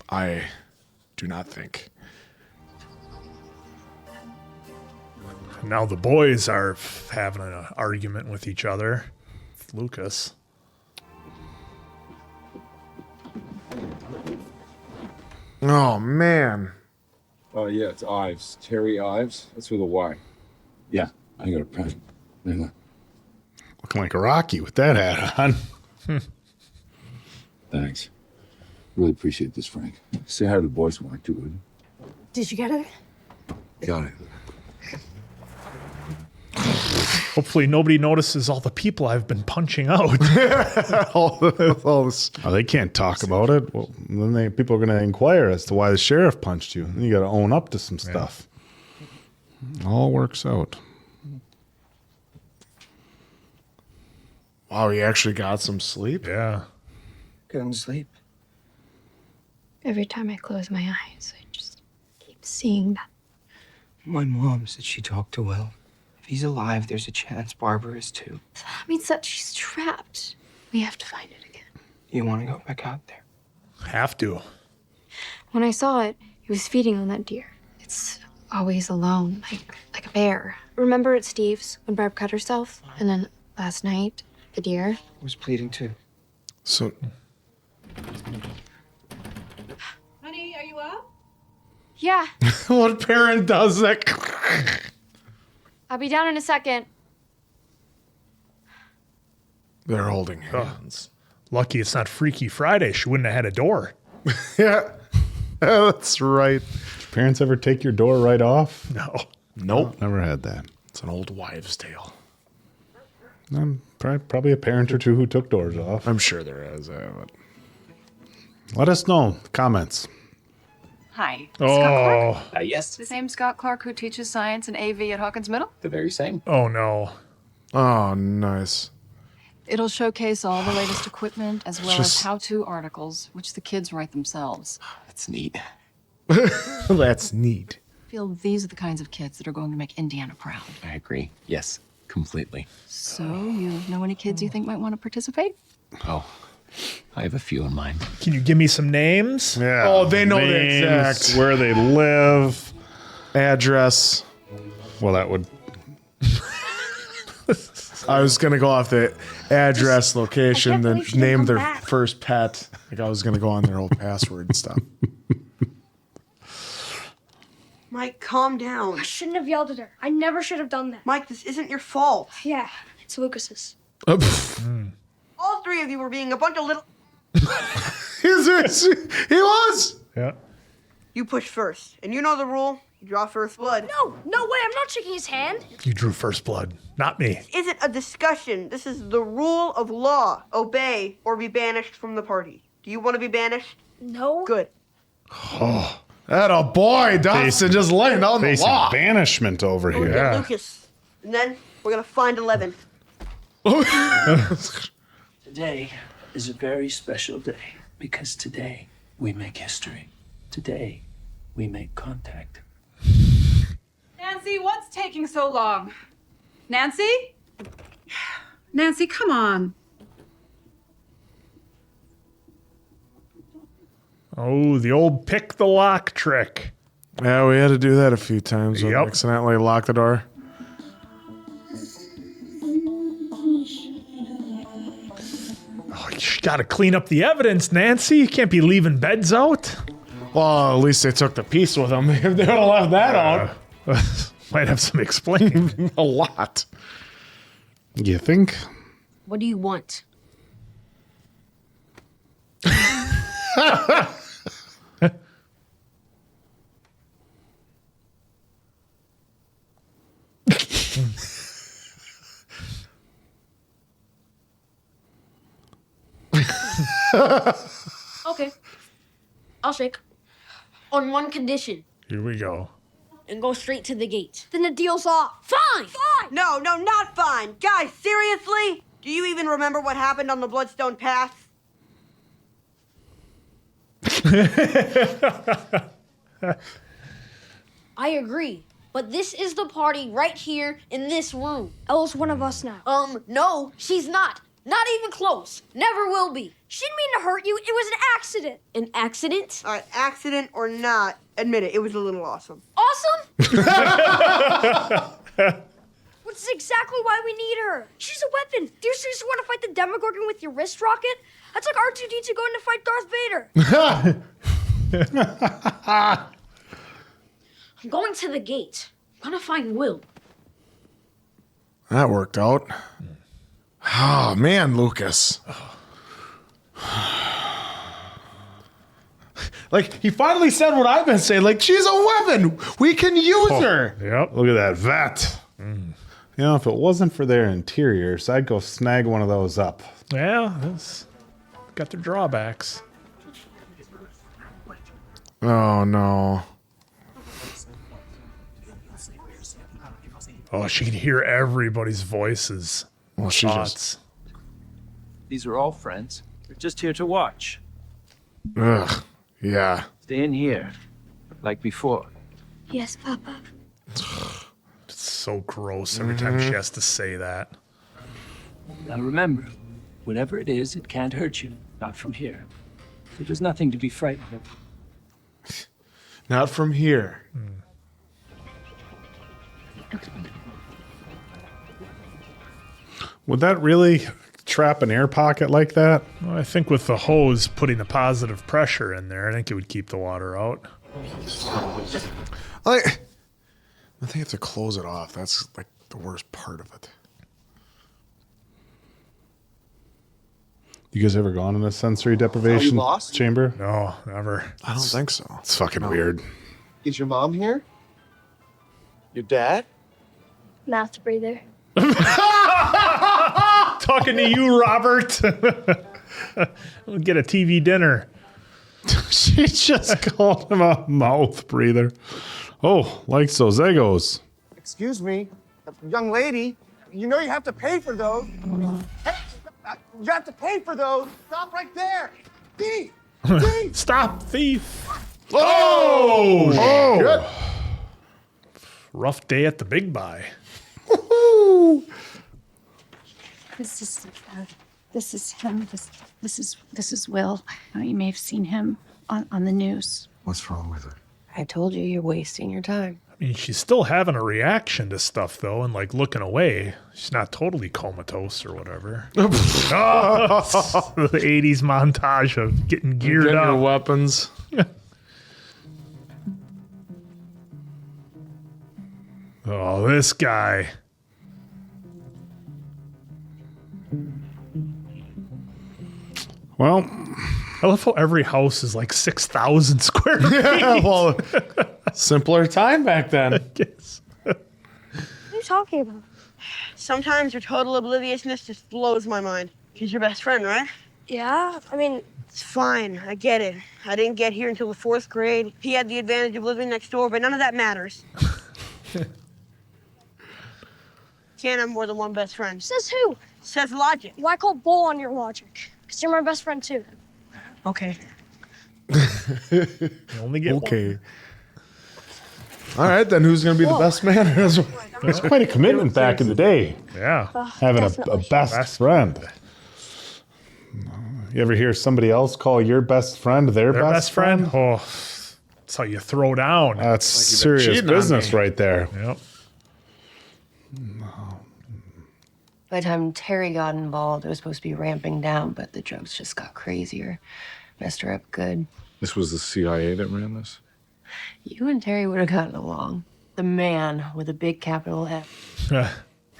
I do not think. Now the boys are having an argument with each other. With Lucas. Oh, man. Oh, yeah, it's Ives. Terry Ives. That's with a Y. Yeah, I got a pen. Hang on. Looking like a Rocky with that hat on. Thanks. Really appreciate this, Frank. Say hi to the boys when I do, would you? Did you get it? Got it. Hopefully nobody notices all the people I've been punching out. all this. Oh, they can't talk about it. Well, then people are going to inquire as to why the sheriff punched you. You got to own up to some stuff. All works out. Wow, he actually got some sleep? Yeah. Couldn't sleep. Every time I close my eyes, I just keep seeing that. My mom said she talked to Will. If he's alive, there's a chance Barbara is too. That means that she's trapped. We have to find it again. You want to go back out there? Have to. When I saw it, it was feeding on that deer. It's always alone, like a bear. Remember at Steve's when Barb cut herself? And then last night, the deer? Was bleeding too. So... Honey, are you up? Yeah, What parent does that? I'll be down in a second. They're holding hands. Lucky it's not Freaky Friday. She wouldn't have had a door. Yeah. That's right. Did parents ever take your door right off? No. Nope. Never had that. It's an old wives' tale. Probably a parent or two who took doors off. I'm sure there is. Let us know. Comments. Hi. Oh. Yes. The same Scott Clark who teaches science and AV at Hawkins Middle? The very same. Oh, no. Oh, nice. It'll showcase all the latest equipment as well Just- as how-to articles, which the kids write themselves. That's neat. That's neat. I feel these are the kinds of kids that are going to make Indiana proud. I agree. Yes, completely. So, you know any kids you think might want to participate? Oh, I have a few in mind. Can you give me some names? Yeah. Oh, they know the Names, exact where they live. address. Well, that would... I was going to go off the address, location, then believe she didn't name come their back. first pet. Like I was going to go on their old password and stuff. Mike, calm down. I shouldn't have yelled at her. I never should have done that. Mike, this isn't your fault. Yeah, it's Lucas's. All three of you were being a bunch of little... He was. Yeah. You push first, and you know the rule. You draw first blood. No way, I'm not shaking his hand. You drew first blood. Not me. This isn't a discussion. This is the rule of law. Obey or be banished from the party. Do you want to be banished? No. Good. Oh, that a boy, Dustin, just laying down the Facing law. banishment over Go here. get Lucas. And then we're going to find 11. Today is a very special day because today we make history. Today we make contact. Nancy, what's taking so long? Nancy? Nancy, come on. Oh, the old pick the lock trick. Yeah, we had to do that a few times. When Yep. accidentally lock the door. Oh, you got to clean up the evidence, Nancy. You can't be leaving beds out. Well, at least they took the piece with them. If they would have left that out. Might have some explaining. A lot. You think? What do you want? Okay. I'll shake. On one condition. Here we go. And go straight to the gate. Then the deal's off. Fine! Fine! No, not fine. Guys, seriously? Do you even remember what happened on the Bloodstone Pass? I agree. But this is the party right here in this room. Ella's one of us now. No, she's not. Not even close. Never will be. She didn't mean to hurt you. It was an accident. An accident? All right, accident or not, admit it, it was a little awesome. Awesome? Which is exactly why we need her. She's a weapon. Do you seriously want to fight the Demogorgon with your wrist rocket? That's like R2-D2 going to fight Darth Vader. I'm going to the gate. I'm gonna find Will. That worked out. Oh, man, Lucas. Like, he finally said what I've been saying. Like, she's a weapon. We can use her. Yep. Look at that vet. You know, if it wasn't for their interiors, I'd go snag one of those up. Yeah, it's got their drawbacks. Oh, no. Oh, she can hear everybody's voices. Well, she thoughts. These are all friends. We're just here to watch. Ugh. Yeah. Stay in here, like before. Yes, Papa. It's so gross every time she has to say that. Now remember, whatever it is, it can't hurt you. Not from here. So there's nothing to be frightened of. Not from here. Would that really trap an air pocket like that? Well, I think with the hose putting the positive pressure in there, I think it would keep the water out. I think you have to close it off. That's like the worst part of it. You guys ever gone in a sensory deprivation lost? chamber? No, never. I don't think so. It's fucking weird. Is your mom here? Your dad? Mouth breather. Talking to you, Robert. We'll get a TV dinner. She just called him a mouth breather. Oh, likes those Eggos. Excuse me, young lady. You know you have to pay for those. Hey, you have to pay for those. Stop right there. Thief! Thief! Stop, thief. Oh! Good. Rough day at the Big Buy. This is him. This is Will. You may have seen him on the news. What's wrong with her? I told you you're wasting your time. I mean, she's still having a reaction to stuff, though, and like looking away. She's not totally comatose or whatever. The 80s montage of getting geared Get your up. weapons. Oh, this guy. Well, I love how every house is like 6,000 square feet. Yeah, well, simpler time back then. Yes. What are you talking about? Sometimes your total obliviousness just blows my mind. He's your best friend, right? Yeah, I mean, It's fine. I get it. I didn't get here until the 4th grade. He had the advantage of living next door, but none of that matters. Can't have more than one best friend. Says who? Says logic. Why call bull on your logic? Because you're my best friend, too. Okay. You only get Okay. All right, then who's going to be the best man? It's quite a commitment back in the day. Yeah. Having a best friend. You ever hear somebody else call your best friend their best friend? Oh, that's how you throw down. That's serious business right there. Yep. By the time Terry got involved, it was supposed to be ramping down, but the drugs just got crazier. Messed her up good. This was the CIA that ran this? You and Terry would have gotten along. The man with a big capital F.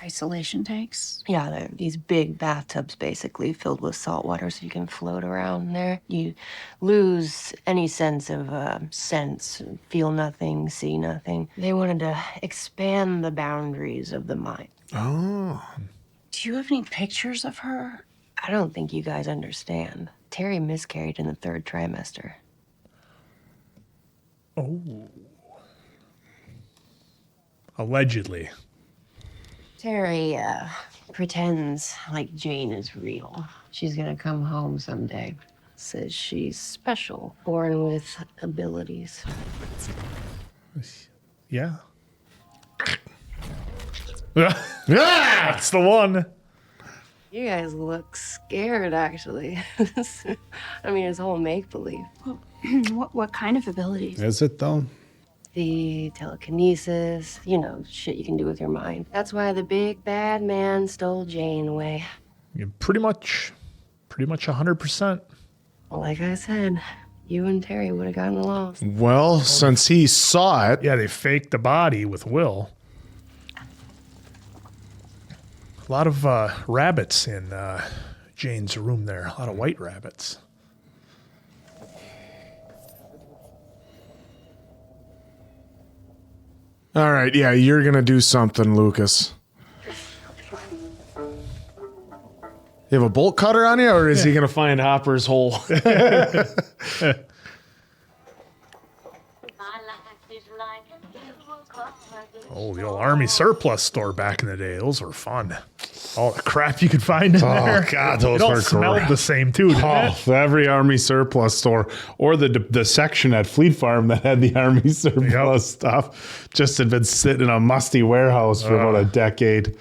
Isolation tanks. Yeah, they're these big bathtubs basically filled with salt water so you can float around there. You lose any sense of sense, feel nothing, see nothing. They wanted to expand the boundaries of the mind. Oh. Do you have any pictures of her? I don't think you guys understand. Terry miscarried in the 3rd trimester. Oh. Allegedly. Terry pretends like Jane is real. She's gonna come home someday. Says she's special, born with abilities. Yeah. Yeah. That's the one. You guys look scared, actually. I mean, it's all make-believe. What kind of abilities? Is it though? The telekinesis, you know, shit you can do with your mind. That's why the big bad man stole Jane away. You're pretty much 100%. Like I said, you and Terry would have gotten along. Well, since he saw it. Yeah, they faked the body with Will. A lot of rabbits in Jane's room there. A lot of white rabbits. All right, yeah, you're going to do something, Lucas. You have a bolt cutter on you, or is he going to find Hopper's hole? Oh, the old Army surplus store back in the day. Those were fun. All the crap you could find in there. Oh, God, those it all were smelled great. the same, too, didn't it? Every Army surplus store, or the section at Fleet Farm that had the Army surplus stuff, just had been sitting in a musty warehouse for about a decade.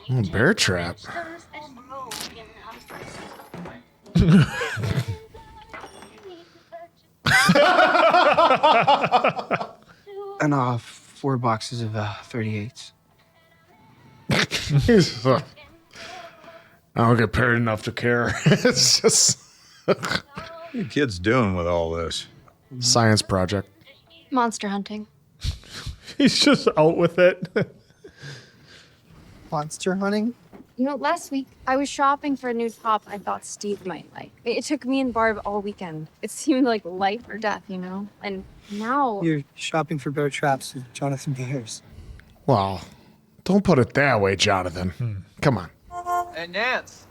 Oh, bear trap. And 4 boxes of 38s. I don't get paid enough to care. It's just What are you kids doing with all this? Science project. Monster hunting. He's just out with it. Monster hunting? You know, last week I was shopping for a new top I thought Steve might like. It took me and Barb all weekend. It seemed like life or death, you know? And now... You're shopping for bear traps with Jonathan Byers. Well, don't put it that way, Jonathan. Come on. Hey, Nance.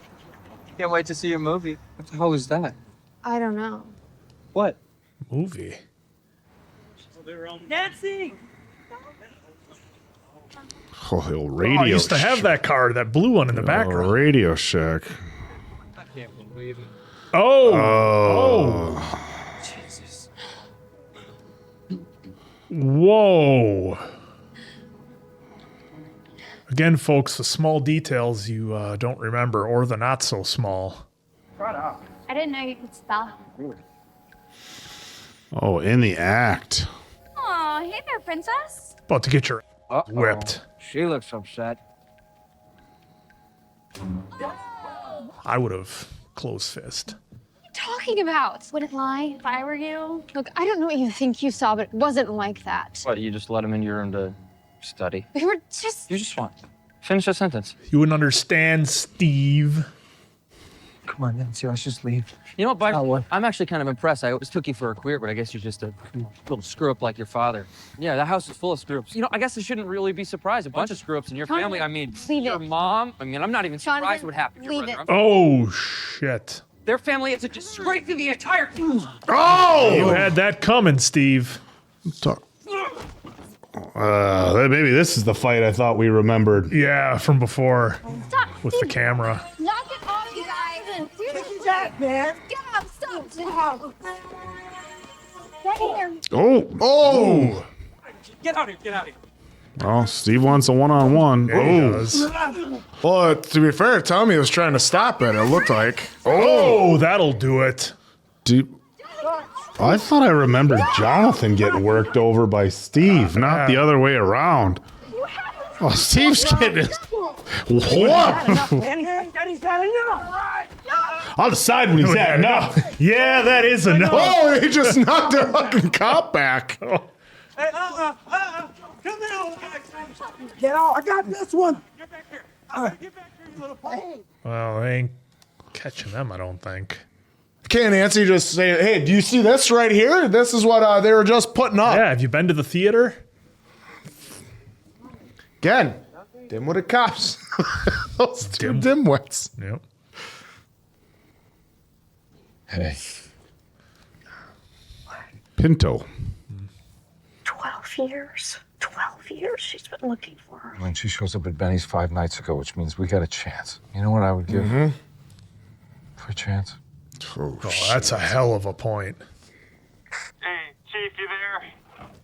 Can't wait to see your movie. What the hell was that? I don't know. What? Movie? Nancy! Oh, the old Oh, radio. I used to have that car, that blue one in the background. Radio Shack. I can't believe it. Oh. Jesus. Whoa. Again, folks, the small details you don't remember, or the not so small. I didn't know you could spell. Oh, in the act. Aw, hey there, princess. About to get your whipped. She looks upset. I would have closed fist. Talking about? Wouldn't lie if I were you. Look, I don't know what you think you saw, but it wasn't like that. What, you just let him into your room to study? We were just... You just want. Finish that sentence. You wouldn't understand, Steve. Come on, Nancy, let's just leave. You know what, Byers? I'm actually kind of impressed. I always took you for a queer, but I guess you're just a little screw-up like your father. Yeah, that house is full of screw-ups. You know, I guess I shouldn't really be surprised. A bunch of screw-ups in your family. I mean, your mom. I mean, I'm not even surprised what happened to your brother. Oh, shit. Their family is a disgrace to the entire... Oh! You had that coming, Steve. Talk. Maybe this is the fight I thought we remembered. Yeah, from before. Stop! With the camera. Knock it off, you guys! Where's that, man? Get up! Stop! Right here. Oh! Get out of here! Get out of here! Oh, Steve wants a one-on-one. Yeah, he does. Well, to be fair, Tommy was trying to stop it, it looked like. Oh, that'll do it. I thought I remembered Jonathan getting worked over by Steve, not the other way around. Oh, Steve's getting his... What? Daddy's had enough. I'll decide when he's had enough. Yeah, that is enough. Oh, he just knocked the fucking cop back. Hey, come here. Get out. I got this one. Get back here. Get back here, you little punk. Well, they ain't catching them, I don't think. Can't Nancy just say, hey, do you see this right here? This is what they were just putting up. Yeah, have you been to the theater? Again, dimwitted cops. Those two dimwits. Yep. Hey. Pinto. 12 years. 12 years she's been looking for her. When she shows up at Benny's 5 nights ago, which means we got a chance. You know what I would give for a chance? Oh, that's a hell of a point. Hey, Chief, you there?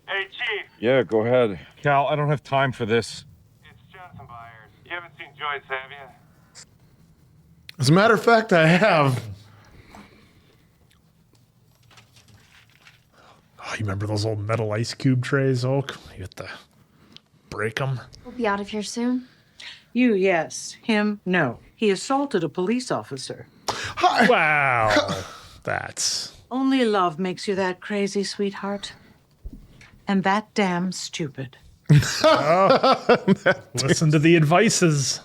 Hey, Chief. Yeah, go ahead. Cal, I don't have time for this. It's Dustin Byers. You haven't seen Joyce, have you? As a matter of fact, I have. Oh, you remember those old metal ice cube trays, Oak? You have to break them. We'll be out of here soon. You, yes. Him, no. He assaulted a police officer. Wow. That's... Only love makes you that crazy, sweetheart. And that damn stupid. Listen to the advices.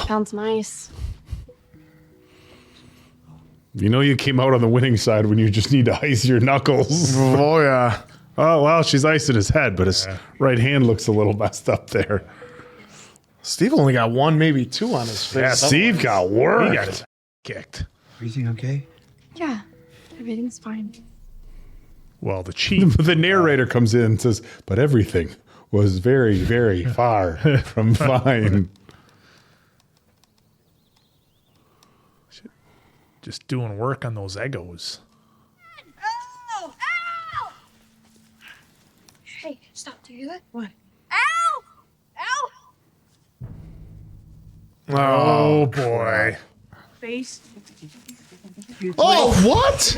Found some ice. You know you came out on the winning side when you just need to ice your knuckles. Oh, yeah. Oh, well, she's icing his head, but his right hand looks a little messed up there. Steve only got 1, maybe 2 on his face. Yeah, Steve got worked. He got his kicked. Everything okay? Yeah, everything's fine. Well, the chief... The narrator comes in and says, but everything was very, very far from fine. Just doing work on those egos. Ow! Ow! Hey, stop. Do you hear that? What? Ow! Ow! Oh, boy. Face. Oh, what?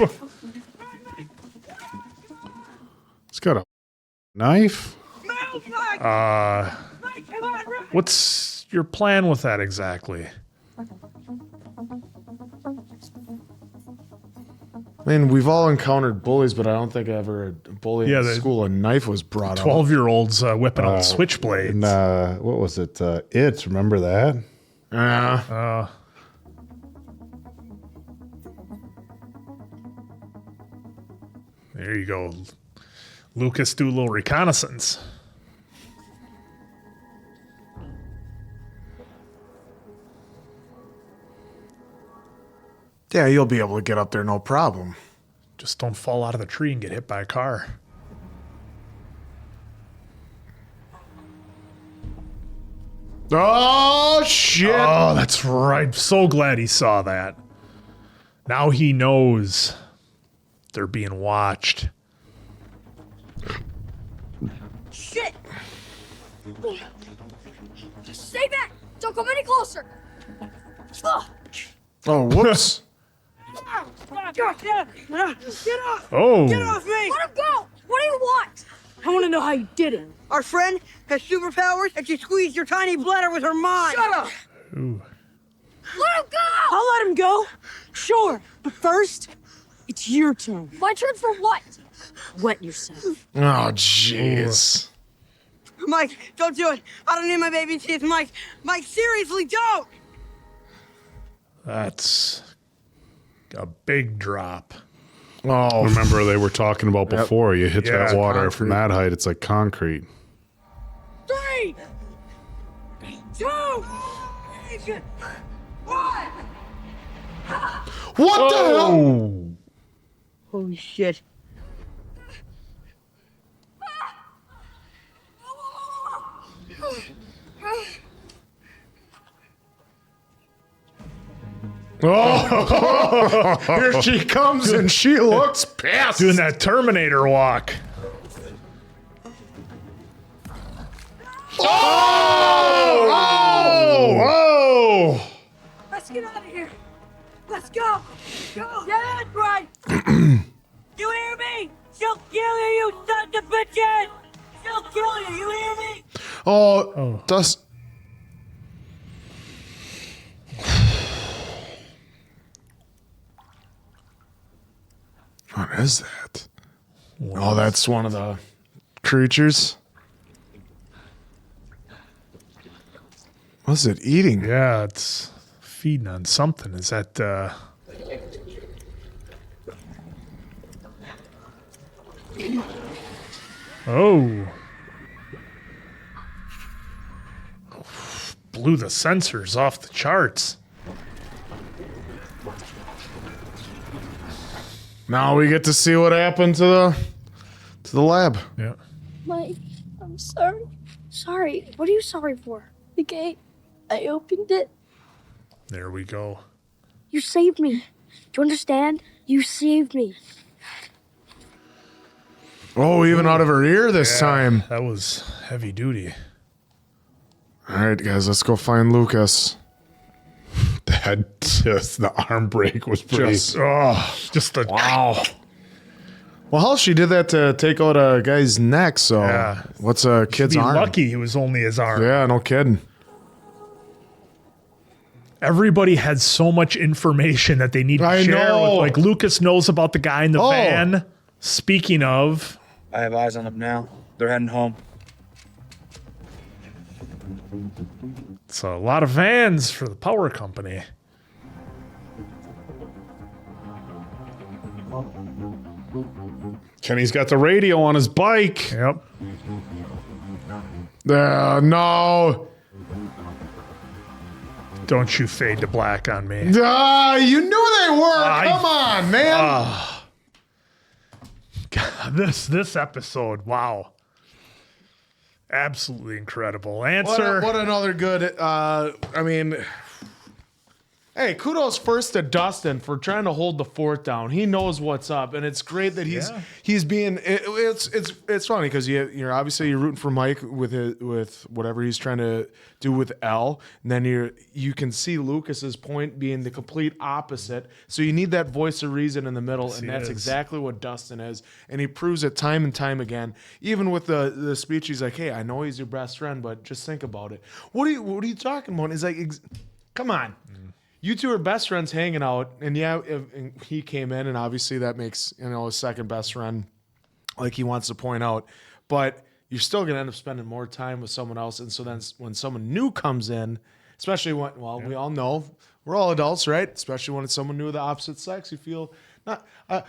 It's got a knife. What's your plan with that exactly? I mean, we've all encountered bullies, but I don't think ever a bully in school a knife was brought out. 12-year-olds whipping out switchblades. And, what was it? It, remember that? Yeah. There you go. Lucas, do a little reconnaissance. Yeah, you'll be able to get up there, no problem. Just don't fall out of the tree and get hit by a car. Oh, shit. Oh, that's right. So glad he saw that. Now he knows they're being watched. Shit! Stay back! Don't come any closer! Oh, whoops. Get off! Oh. Get off me! Let him go! What do you want? I want to know how you did it. Our friend has superpowers and she squeezed your tiny bladder with her mind. Shut up! Ooh. Let him go! I'll let him go. Sure, but first, it's your turn. My turn for what? Wet yourself. Oh, jeez. Mike, don't do it. I don't need my baby teeth, Mike. Mike, seriously, don't! That's a big drop. Oh, remember they were talking about before. You hit Yeah, that water concrete. from that height, it's like concrete. 3, 2, 1. What the hell? Holy shit. Oh, here she comes, and she looks pissed. Doing that Terminator walk. Oh! Let's get out of here. Let's go. Go. Yeah, that's right. You hear me? She'll kill you, you sons of bitches. She'll kill you. You hear me? Oh, Dust. What is that? Oh, that's one of the creatures. What's it eating? Yeah, it's feeding on something. Is that Oh. Blew the sensors off the charts. Now we get to see what happened to the lab. Yeah. Mike, I'm sorry. Sorry. What are you sorry for? The gate. I opened it. There we go. You saved me. Do you understand? You saved me. Oh, even out of her ear this time. That was heavy duty. All right, guys, let's go find Lucas. That just the arm break was pretty. Just the wow. Well, hell, she did that to take out a guy's neck. So what's a kid's Be arm? lucky it was only his arm. Yeah, no kidding. Everybody had so much information that they need to share with. Like Lucas knows about the guy in the van. Speaking of, I have eyes on them now. They're heading home. it's a lot of vans for the power company. Kenny's got the radio on his bike. Yep. No. Don't you fade to black on me. You knew they were. Come on, man. God, this episode, wow. Absolutely incredible. Answer. What another good, hey, kudos first to Dustin for trying to hold the fort down. He knows what's up, and it's great that he's being. It's funny because you're obviously rooting for Mike with whatever he's trying to do with Elle, and then you can see Lucas's point being the complete opposite. So you need that voice of reason in the middle, and that's exactly what Dustin is, and he proves it time and time again. Even with the speech, he's like, "Hey, I know he's your best friend, but just think about it. What are you talking about?" He's like, "Come on." You two are best friends hanging out, and if he came in, and obviously that makes his second best friend, like he wants to point out. But you're still gonna end up spending more time with someone else, and so then when someone new comes in, especially when we all know we're all adults, right? Especially when it's someone new of the opposite sex, you feel not a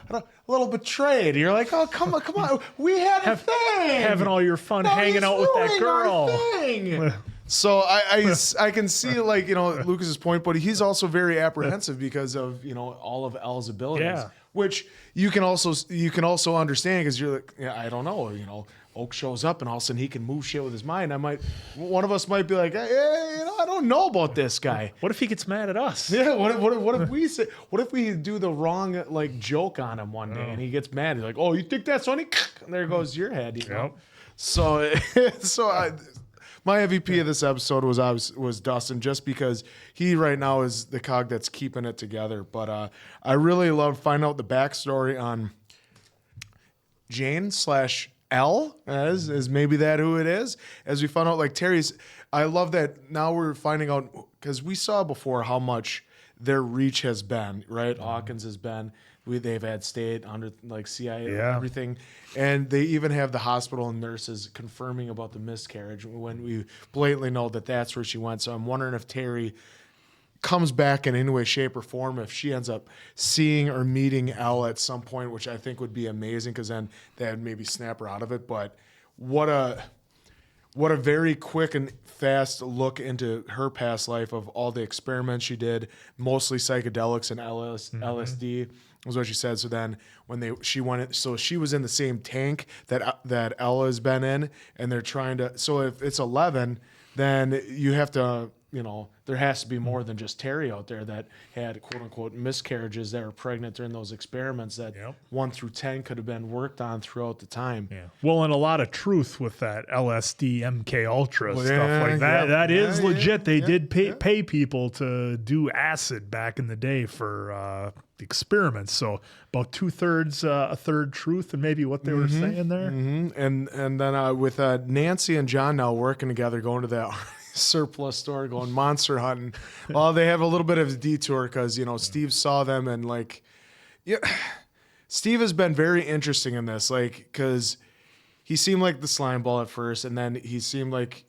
little betrayed. You're like, oh come on, we had a thing, having all your fun hanging out with that girl. So I can see Lucas's point, but he's also very apprehensive because of all of Elle's abilities, which you can also understand because you're like, I don't know, Oak shows up and all of a sudden he can move shit with his mind. One of us might be like, hey, I don't know about this guy. What if he gets mad at us? Yeah. What if we do the wrong joke on him one day and he gets mad? He's like, oh, you think that's funny? And there goes your head. So my MVP of this episode was Dustin, just because he right now is the cog that's keeping it together. But I really love finding out the backstory on Jane / Elle, as maybe that who it is. As we found out, Terry's. I love that now we're finding out, because we saw before how much their reach has been, right? Hawkins has been. They've had state under CIA and everything, and they even have the hospital and nurses confirming about the miscarriage when we blatantly know that that's where she went. So I'm wondering if Terry comes back in any way, shape, or form, if she ends up seeing or meeting Elle at some point, which I think would be amazing, because then that would maybe snap her out of it. But what a very quick and fast look into her past life of all the experiments she did, mostly psychedelics and LSD. Was what she said. So then when she was in the same tank that Ella has been in, and they're trying to. So if it's 11, then you have to there has to be more than just Terry out there that had quote unquote miscarriages that were pregnant during those experiments that 1 through 10 could have been worked on throughout the time. Yeah. Well, and a lot of truth with that LSD, MK Ultra stuff like that. That is legit. They did pay people to do acid back in the day for experiments. So about 2/3, a third truth, and maybe what they were saying there. And then with Nancy and John now working together, going to that surplus store, going monster hunting. Well, they have a little bit of a detour because Steve saw them and Steve has been very interesting in this, because he seemed like the slime ball at first, and then he seemed like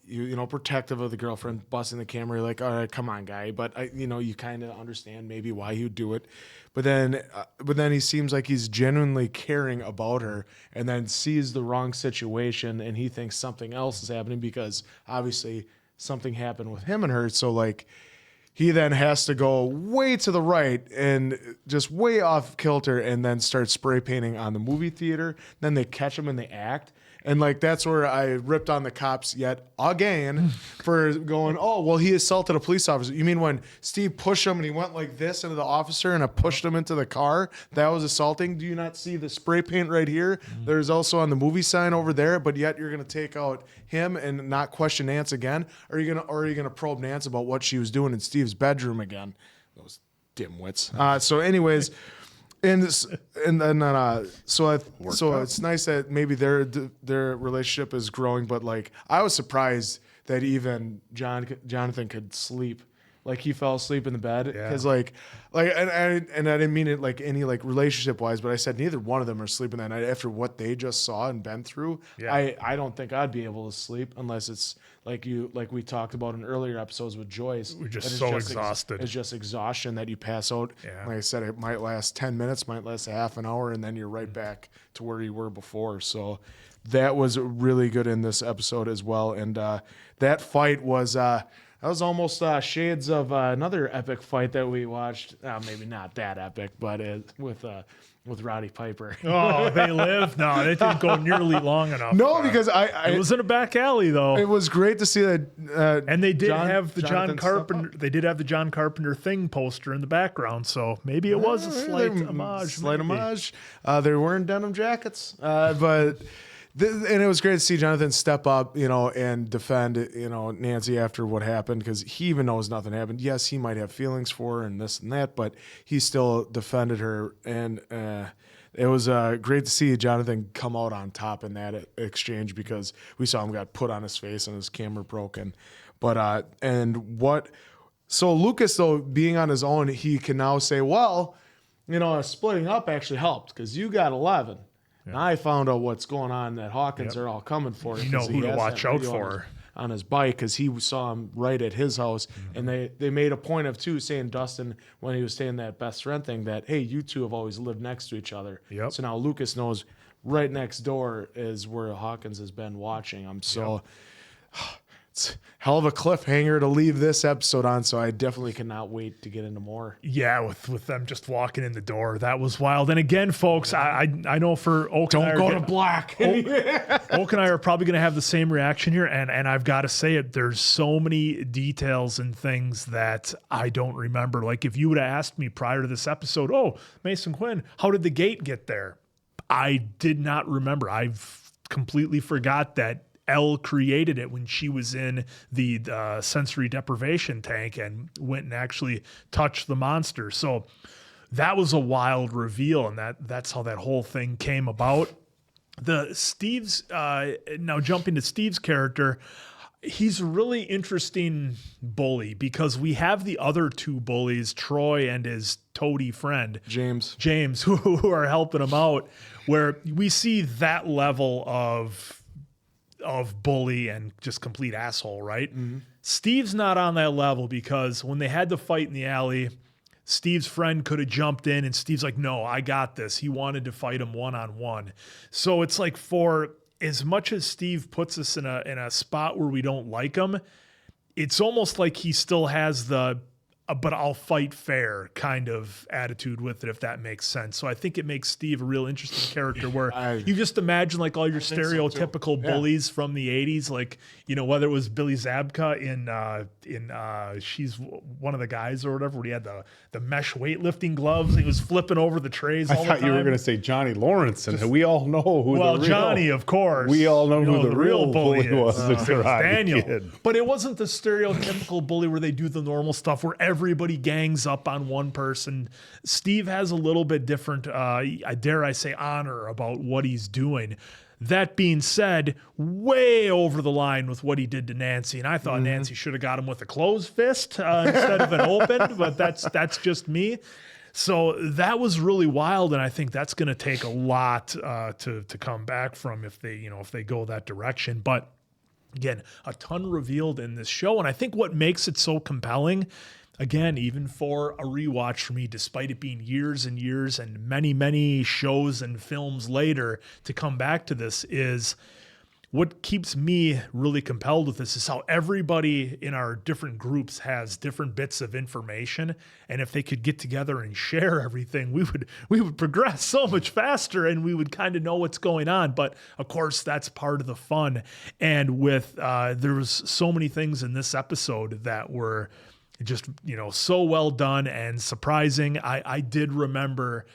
protective of the girlfriend, busting the camera, like, all right, come on, guy. But you kind of understand maybe why he would do it. But then he seems like he's genuinely caring about her, and then sees the wrong situation, and he thinks something else is happening because obviously something happened with him and her. So he then has to go way to the right and just way off kilter and then start spray painting on the movie theater. Then they catch him in the act. And that's where I ripped on the cops yet again for going, oh, well, he assaulted a police officer. You mean when Steve pushed him and he went like this into the officer and I pushed him into the car? That was assaulting. Do you not see the spray paint right here? There's also on the movie sign over there, but yet you're going to take out him and not question Nance again? Or are you going to probe Nance about what she was doing in Steve's bedroom again? Those dimwits. So anyways... And then so it's nice that maybe their relationship is growing, but I was surprised that even Jonathan could sleep. He fell asleep in the bed because and I didn't mean it any relationship wise, but I said neither one of them are sleeping that night after what they just saw and been through. Yeah. I don't think I'd be able to sleep unless it's like we talked about in earlier episodes with Joyce. We're just so exhausted. It's just exhaustion that you pass out. Yeah. Like I said, it might last 10 minutes, might last a half an hour, and then you're right back to where you were before. So that was really good in this episode as well. And that fight was that was almost shades of another epic fight that we watched. Maybe not that epic, but with Roddy Piper. Oh, they live? No, it didn't go nearly long enough. No, because it was in a back alley though. It was great to see that. And they did have the Jonathan John Carpenter. They did have the John Carpenter Thing poster in the background, so maybe it was a slight homage. Homage. They were in denim jackets, but. And it was great to see Jonathan step up, and defend, Nancy after what happened, because he even knows nothing happened. Yes, he might have feelings for her and this and that, but he still defended her. And it was great to see Jonathan come out on top in that exchange, because we saw him got put on his face and his camera broken. But so Lucas, though, being on his own, he can now say, well, splitting up actually helped because you got 11. Yeah. I found out what's going on, that Hawkins are all coming for it. You know who to watch out for. On his bike, because he saw him right at his house. And they made a point of, too, saying Dustin, when he was saying that best friend thing, that, hey, you two have always lived next to each other. Yep. So now Lucas knows right next door is where Hawkins has been watching him. So it's a hell of a cliffhanger to leave this episode on, so I definitely cannot wait to get into more. Yeah, with them just walking in the door, that was wild. And again, folks, I know for Oak, don't go to black. Oak and I are probably going to have the same reaction here, and I've got to say it. There's so many details and things that I don't remember. Like if you would have asked me prior to this episode, oh, Mason Quinn, how did the gate get there? I did not remember. I've completely forgot that Elle created it when she was in the sensory deprivation tank and went and actually touched the monster. So that was a wild reveal, and that's how that whole thing came about. Now jumping to Steve's character, he's a really interesting bully because we have the other two bullies, Troy and his toady friend James, who are helping him out, where we see that level of bully and just complete asshole, right? Mm-hmm. Steve's not on that level because when they had to fight in the alley, Steve's friend could have jumped in and Steve's like, no, I got this. He wanted to fight him one-on-one. So it's like, for as much as Steve puts us in a spot where we don't like him, it's almost like he still has the but I'll fight fair kind of attitude with it, if that makes sense. So I think it makes Steve a real interesting character where you just imagine like all your stereotypical bullies from the 80s, like, you know, whether it was Billy Zabka in She's One of the Guys or whatever, where he had the mesh weightlifting gloves. He was flipping over the trays all the time. I thought you were going to say Johnny Lawrence, and we all know who the real... Johnny, of course. We all know who the real bully was. Daniel. Kid. But it wasn't the stereotypical bully where they do the normal stuff where everybody gangs up on one person. Steve has a little bit different, dare I say, honor about what he's doing. That being said, way over the line with what he did to Nancy. And I thought Nancy should have got him with a closed fist instead of an open, but that's just me. So that was really wild, and I think that's going to take a lot to come back from if they go that direction. But again, a ton revealed in this show, and I think what makes it so compelling, again, even for a rewatch for me, despite it being years and years and many, many shows and films later to come back to this, is what keeps me really compelled with this is how everybody in our different groups has different bits of information. And if they could get together and share everything, we would progress so much faster and we would kind of know what's going on. But of course, that's part of the fun. And with there was so many things in this episode that were just, so well done and surprising. I did remember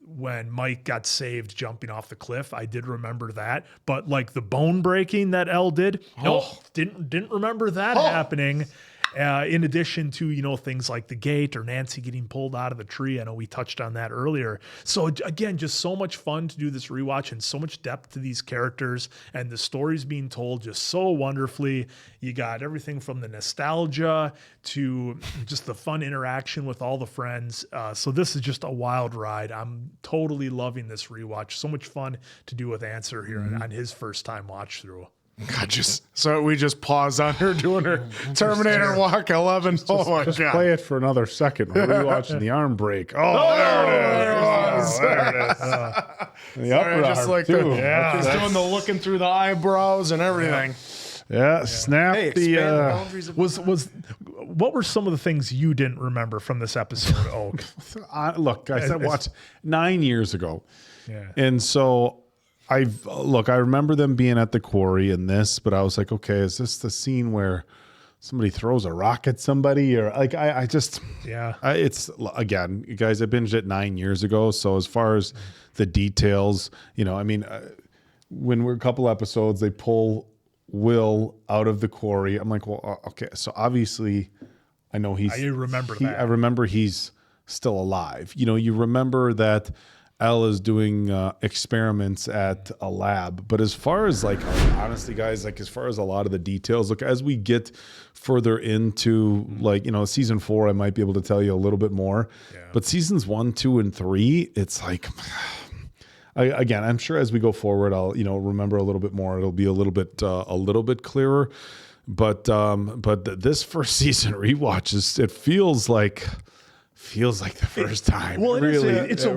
when Mike got saved jumping off the cliff. I did remember that, but like the bone breaking that Elle did, didn't remember that happening. In addition to, things like the gate or Nancy getting pulled out of the tree. I know we touched on that earlier. So again, just so much fun to do this rewatch and so much depth to these characters and the stories being told just so wonderfully. You got everything from the nostalgia to just the fun interaction with all the friends. So this is just a wild ride. I'm totally loving this rewatch. So much fun to do with Answer here on his first time watch through. God, so we just paused on her doing her Terminator Walk 11. Oh my God. Play it for another second. We're rewatching the arm break. There it is. The upper just arm like too. just doing the looking through the eyebrows and everything. Yeah, snap the what were some of the things you didn't remember from this episode, Oak? Look, I said watch 9 years ago. Yeah. And so I remember them being at the quarry in this, but I was like, okay, is this the scene where somebody throws a rock at somebody? Or like, it's, again, you guys, I binged it 9 years ago. So as far as the details, when we're a couple episodes, they pull Will out of the quarry. I'm like, well, okay. So obviously I know I remember he's still alive. You remember that Elle is doing experiments at a lab. But as far as honestly, guys, as far as a lot of the details, look, as we get further into season 4, I might be able to tell you a little bit more. Yeah. But seasons 1, 2, and 3, it's like, again, I'm sure as we go forward, I'll, remember a little bit more. It'll be a little bit clearer. But this first season rewatch it feels like the first time. Well, it's a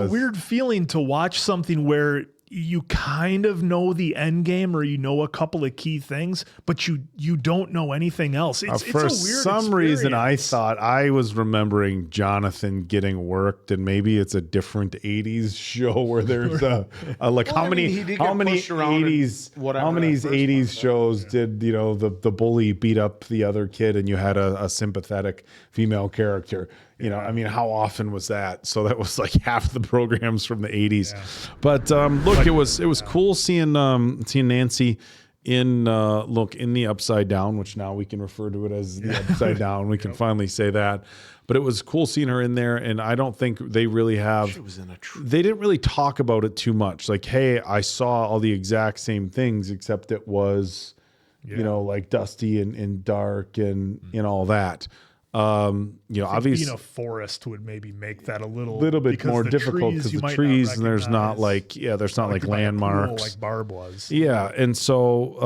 weird feeling to watch something where you kind of know the end game or a couple of key things, but you don't know anything else. It's for a weird some reason, I thought I was remembering Jonathan getting worked, and maybe it's a different '80s show where there's how many '80s shows did the bully beat up the other kid, and you had a sympathetic female character. How often was that? So that was like half the programs from the '80s. Yeah. But look, it was cool seeing Nancy in the Upside Down, which now we can refer to it as the Upside Down. We can finally say that. But it was cool seeing her in there, and I don't think they really have. She was in a they didn't really talk about it too much. Like, hey, I saw all the exact same things, except it was, like dusty and dark and all that. Obviously being a forest would maybe make that a little bit more difficult because the trees and there's not like landmarks like Barb was. Yeah. And so,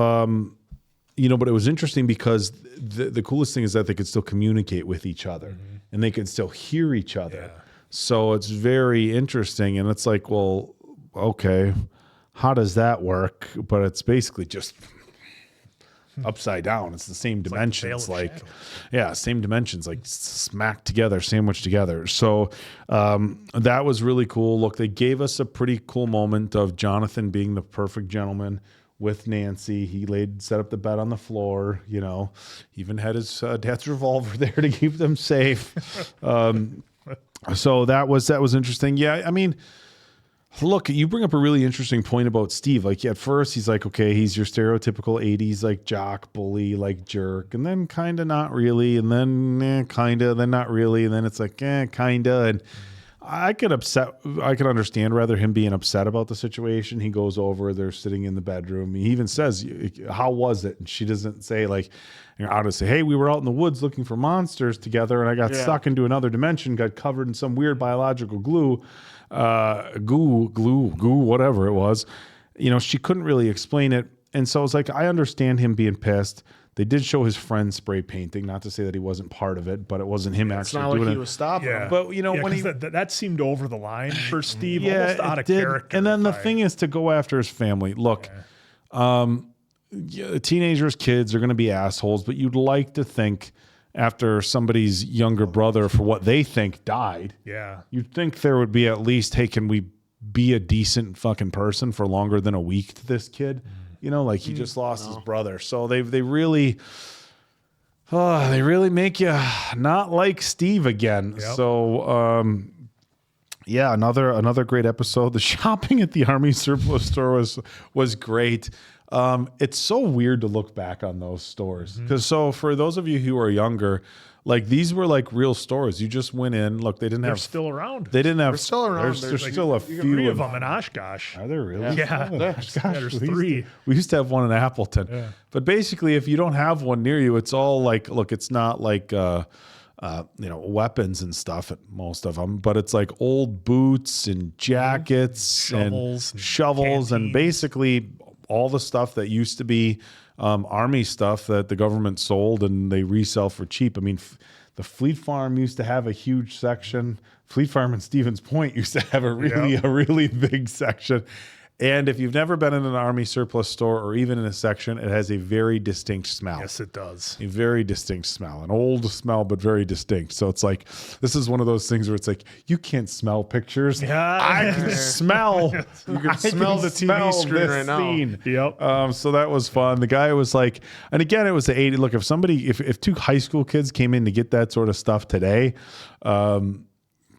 but it was interesting because the coolest thing is that they could still communicate with each other and they could still hear each other. Yeah. So it's very interesting. And it's like, well, okay, how does that work? But it's basically just upside down. It's the same dimensions, Veil of like yeah, same dimensions, like smacked together, sandwiched together. So that was really cool. Look, they gave us a pretty cool moment of Jonathan being the perfect gentleman with Nancy. He set up the bed on the floor, you know, even had his dad's revolver there to keep them safe. So that was interesting. Yeah, I mean, look, you bring up a really interesting point about Steve. Like at first he's like, okay, he's your stereotypical 80s like jock, bully, like jerk, and then kind of not really, and then kind of, then not really, and then it's like kind of. And I could understand rather him being upset about the situation. He goes over, they're sitting in the bedroom. He even says, how was it? And she doesn't say like, I would say, hey, we were out in the woods looking for monsters together and I got stuck into another dimension, got covered in some weird biological glue, whatever it was. You know, she couldn't really explain it. And so it's like, I understand him being pissed. They did show his friend spray painting, not to say that he wasn't part of it, but it wasn't him actually doing it. It's not like he was stopping him. But, you know, when that seemed over the line for Steve, almost out of character. And then the thing is to go after his family. Look, teenagers, kids are going to be assholes, but you'd like to think after somebody's younger brother, for what they think, died, you'd think there would be at least, hey, can we be a decent fucking person for longer than a week to this kid? You know, like he just lost his brother. So they really make you not like Steve again. Yep. So, yeah, another great episode. The shopping at the Army surplus store was great. It's so weird to look back on those stores because so for those of you who are younger, like these were like real stores. You just went in. Look, they didn't They're have still around. They didn't have. They're still around. There's like, still a few of them in Oshkosh. Are there really? Yeah. There's 3. We used to have one in Appleton. Yeah. But basically, if you don't have one near you, it's all like, look, it's not like weapons and stuff at most of them, but it's like old boots and jackets and shovels and basically all the stuff that used to be Army stuff that the government sold and they resell for cheap. I mean, the Fleet Farm used to have a huge section. Fleet Farm in Stevens Point used to have a really big section. And if you've never been in an Army surplus store or even in a section, it has a very distinct smell. Yes, it does. A very distinct smell. An old smell, but very distinct. So it's like, this is one of those things where it's like, you can't smell pictures. Yeah. I can smell. You can smell the TV screen right now. Scene. Yep. So that was fun. The guy was like, and again, it was the 80s. Look, if 2 high school kids came in to get that sort of stuff today,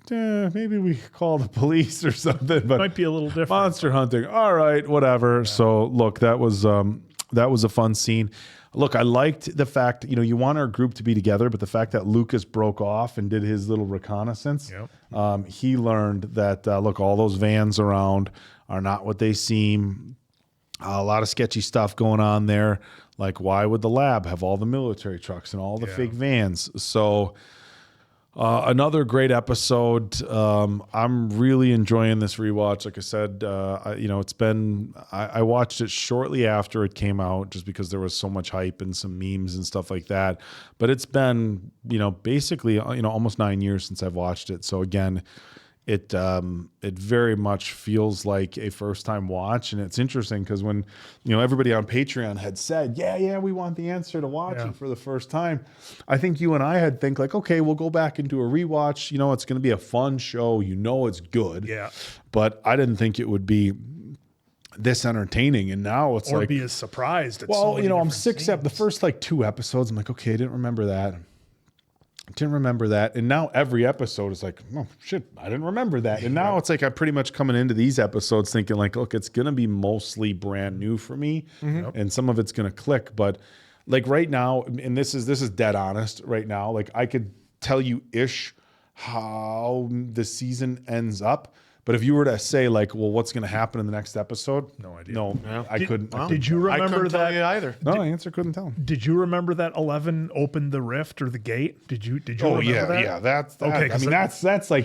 maybe we call the police or something, but might be a little different. Monster hunting. All right, whatever. Yeah. So look, that was a fun scene. Look, I liked the fact, you want our group to be together, but the fact that Lucas broke off and did his little reconnaissance, he learned that, look, all those vans around are not what they seem. A lot of sketchy stuff going on there. Like, why would the lab have all the military trucks and all the fake vans? So another great episode. I'm really enjoying this rewatch. Like I said, I watched it shortly after it came out just because there was so much hype and some memes and stuff like that. But it's been, basically, almost 9 years since I've watched it. So again, it very much feels like a first time watch. And it's interesting because when, everybody on Patreon had said, yeah, we want the answer to watch it for the first time. I think you and I had think like, okay, we'll go back and do a rewatch. It's going to be a fun show. It's good. Yeah. But I didn't think it would be this entertaining. And now it's or be as surprised. At I'm 6 the first 2 episodes. I'm like, okay, I didn't remember that. And now every episode is like, oh shit, I didn't remember that. And now it's like I'm pretty much coming into these episodes thinking like, look, it's gonna be mostly brand new for me, and some of it's gonna click. But like right now, and this is dead honest right now, like I could tell you ish how the season ends up. But if you were to say like, well, what's going to happen in the next episode? No idea. No, I couldn't. Did you remember I couldn't that? tell you either. No, the answer couldn't tell. Did you remember that 11 opened the rift or the gate? Did you remember that? Yeah. That's okay. I mean, that's like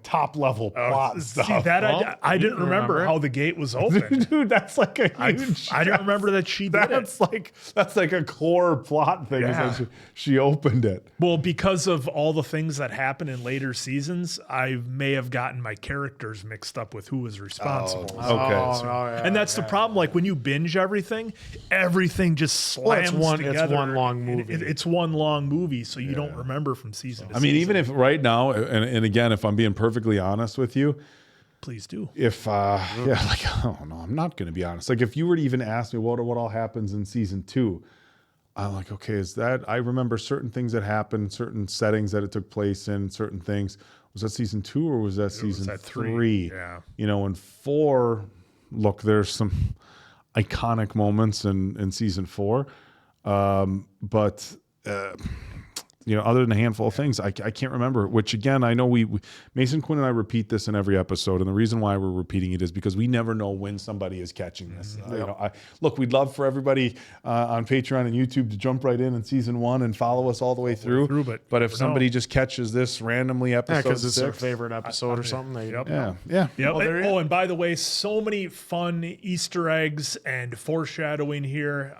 top level plot stuff. See that I didn't remember how the gate was open. Dude, that's like a huge. I didn't remember that she did that's like a core plot thing. Yeah. Is that she opened it. Well, because of all the things that happen in later seasons, I I may have gotten my characters mixed up with who was responsible. And that's the problem. Like when you binge everything just slams together. It's one long movie. It's one long movie, so you don't remember from season to I mean, season. even if right now, and again, if I'm being perfectly honest with you, please do. If I'm not going to be honest. Like if you were to even ask me what all happens in season 2, I'm like, okay, is that, I remember certain things that happened, certain settings that it took place in, certain things. Was that season 2 or was that season 3? Yeah. You know, and 4, look, there's some iconic moments in season 4. But you know, other than a handful of things, I can't remember, which again, I know we Mason Quinn and I repeat this in every episode. And the reason why we're repeating it is because we never know when somebody is catching this. You know, look, we'd love for everybody on Patreon and YouTube to jump right in season 1 and follow us all the way through. But if somebody just catches this randomly episode because it's 6, their favorite episode or something. Yeah. Well, and by the way, so many fun Easter eggs and foreshadowing here.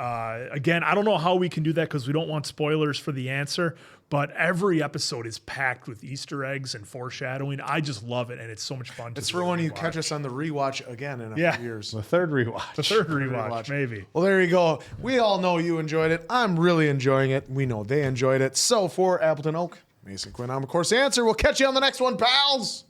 Again, I don't know how we can do that because we don't want spoilers for the answer. But every episode is packed with Easter eggs and foreshadowing. I just love it, and it's so much fun. It's for when you catch us on the rewatch again in a few years. The third rewatch. Maybe. Well, there you go. We all know you enjoyed it. I'm really enjoying it. We know they enjoyed it. So for Appleton Oak, Mason Quinn, I'm of course the answer. We'll catch you on the next one, pals.